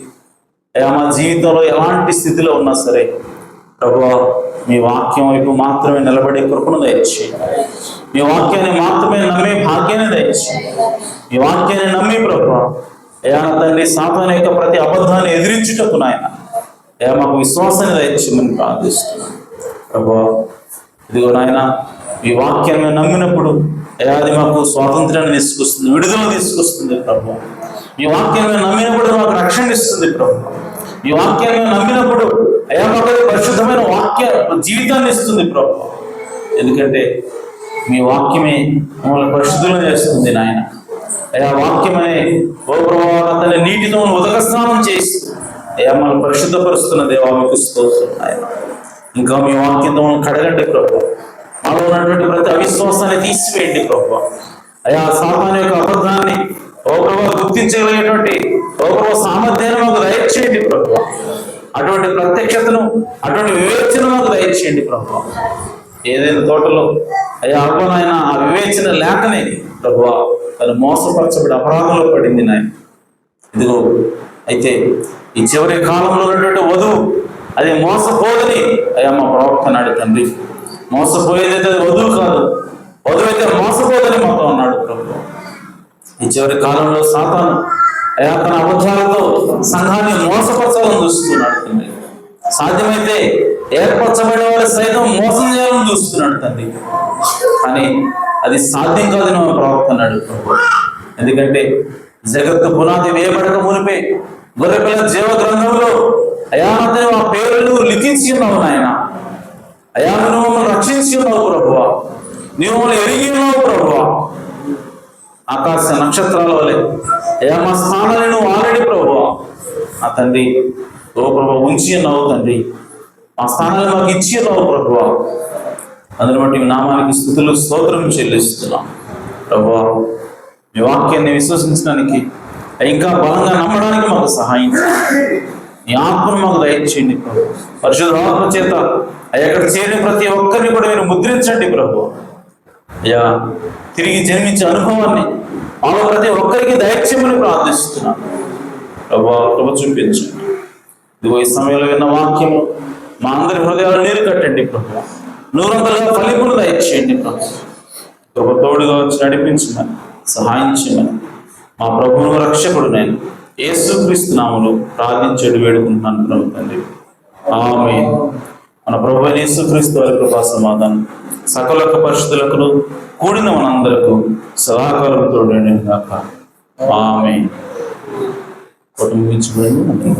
అయ్యా మా జీవితంలో ఎలాంటి స్థితిలో ఉన్నా సరే ప్రభువా, మీ వాక్యం వైపు మాత్రమే నిలబడే కృపను దయచేయండి. మీ వాక్యాన్ని మాత్రమే నమ్మే భాగ్యాన్ని దయచేయండి. మీ వాక్యాన్ని నమ్మి ప్రభువా అయ్యా నా తండ్రి, సాతాను యొక్క ప్రతి అబద్ధాన్ని ఎదిరించుటకు నాయన అయ్యా మాకు విశ్వాసాన్ని దయచేయమని ప్రార్థిస్తున్నాను ప్రభువా. ఇదిగో నాయన, ఈ వాక్యాన్ని నమ్మినప్పుడు అయ్యా అది మాకు స్వాతంత్ర్యాన్ని తీసుకొస్తుంది, విడుదల తీసుకొస్తుంది ప్రభు. ఈ వాక్యాన్ని నమ్మినప్పుడు మాకు రక్షణ ఇస్తుంది ప్రభు. ఈ వాక్యాన్ని నమ్మినప్పుడు అయ్యా మాకు పరిశుద్ధమైన వాక్య జీవితాన్ని ఇస్తుంది ప్రభు. ఎందుకంటే మీ వాక్యమే మమ్మల్ని పరిశుద్ధులను చేస్తుంది నాయన. అయ్యా వాక్యమనే ఓ ప్రభావాన్ని నీటితో ఉదక స్నానం చేస్తుంది అయ్యా మనల్ని పరిశుద్ధపరుస్తున్న దేవా మీకు స్తోత్రం నాయన. ఇంకా మీ వాక్యంతో మనం కడగండి ప్రభు. మాలో ఉన్నటువంటి ప్రతి అవిశ్వాసాన్ని తీసివేయండి ప్రభు. అయ్యా సాతాను యొక్క అబద్ధాన్ని ఓ ప్రభు గుర్తించగలిగేటువంటి ఓ ప్రభు సామర్థ్యాన్ని మాకు దయచేయండి ప్రభు. అటువంటి ప్రత్యక్షతను, అటువంటి వివేచన మాకు దయచేయండి ప్రభు. ఏదైనా తోటలో అయ్యా అవ్వనైనా ఆ వివేచన లేకనే ప్రభు తను మోసపరచబడి అపరాధంలో పడింది నాయన. ఇదిగో అయితే ఈ చివరి కాలంలో ఉన్నటువంటి వధువు అది మోసపోదని అయ్యా మా ప్రవక్త నాడు తండ్రి. మోసపోయేదైతే అది వధువు కాదు, వధువు అయితే మోసపోదని మాతో అన్నాడు ప్రభు. ఈ చివరి కాలంలో సాతాను అయ్యా తన అబద్ధాలతో సంఘాన్ని మోసపరచాలని చూస్తున్నాడు తండ్రి. సాధ్యమైతే ఏర్పరచబడిన వారి సైతం మోసం చేయాలని చూస్తున్నాడు తండ్రి. కానీ అది సాధ్యం కాదని మా ప్రవక్త అన్నాడు ప్రభు. ఎందుకంటే జగత్తు పునాది వేయబడక మునిపే గొర్రెపిల్ల జీవ గ్రంథంలో అయా ఆ పేర్లు లిఖించి ఉన్నావు నాయన. అయా నువ్వు మమ్మల్ని రక్షించి ఉన్నావు ప్రభువా, నువ్వు మమ్మల్ని ఎరిగి ఉన్నావు ప్రభువా. ఆకాశ నక్షత్రాల వలె అయా మా స్థానాన్ని నువ్వు ఆల్రెడీ ప్రభువా నా తండ్రి ఓ ప్రభు ఉంచి ఉన్నావు తండ్రి. మా స్థానాన్ని మాకు ఇచ్చి ఉన్నావు ప్రభువా. అందుని బట్టి మీ నామానికి స్తుతులు స్తోత్రం చెల్లిస్తున్నాం ప్రభువా. మీ వాక్యాన్ని విశ్వసించడానికి ఇంకా బలంగా నమ్మడానికి మాకు సహాయం చేయండి. నీ ఆత్మను మాకు దయచేయండి ప్రభు. పరిశుద్ధ ఆత్మ చేత అక్కడ చేరిన ప్రతి ఒక్కరిని కూడా మీరు ముద్రించండి ప్రభు. అయ్యా తిరిగి జన్మించే అనుభవాన్ని మాలో ప్రతి ఒక్కరికి దయచేయమని ప్రార్థిస్తున్నాను ప్రభు. చూపించండి. ఇదిగో ఈ సమయంలో విన్న వాక్యము మా అందరి హృదయాలు నీరు కట్టండి ప్రభు. నూరంతలుగా ఫలింపులు దయచేయండి ప్రభు. తోడుగా వచ్చి నడిపించమని సహాయం చేయమని మా ప్రభువును రక్షకుడు నేను యేసుక్రీస్తు నామములో ప్రార్థించేడు వేడుకుంటున్నాను ప్రభు తండ్రి. ఆమేన్. మన ప్రభు అయిన యేసుక్రీస్తు వారి కృపా సమాధానం సకల పరిశుద్ధులకు కూడిన మనందరకు సదాకాలం తోడేను గాక. ఆమేన్. కుటుంబించుకోండి.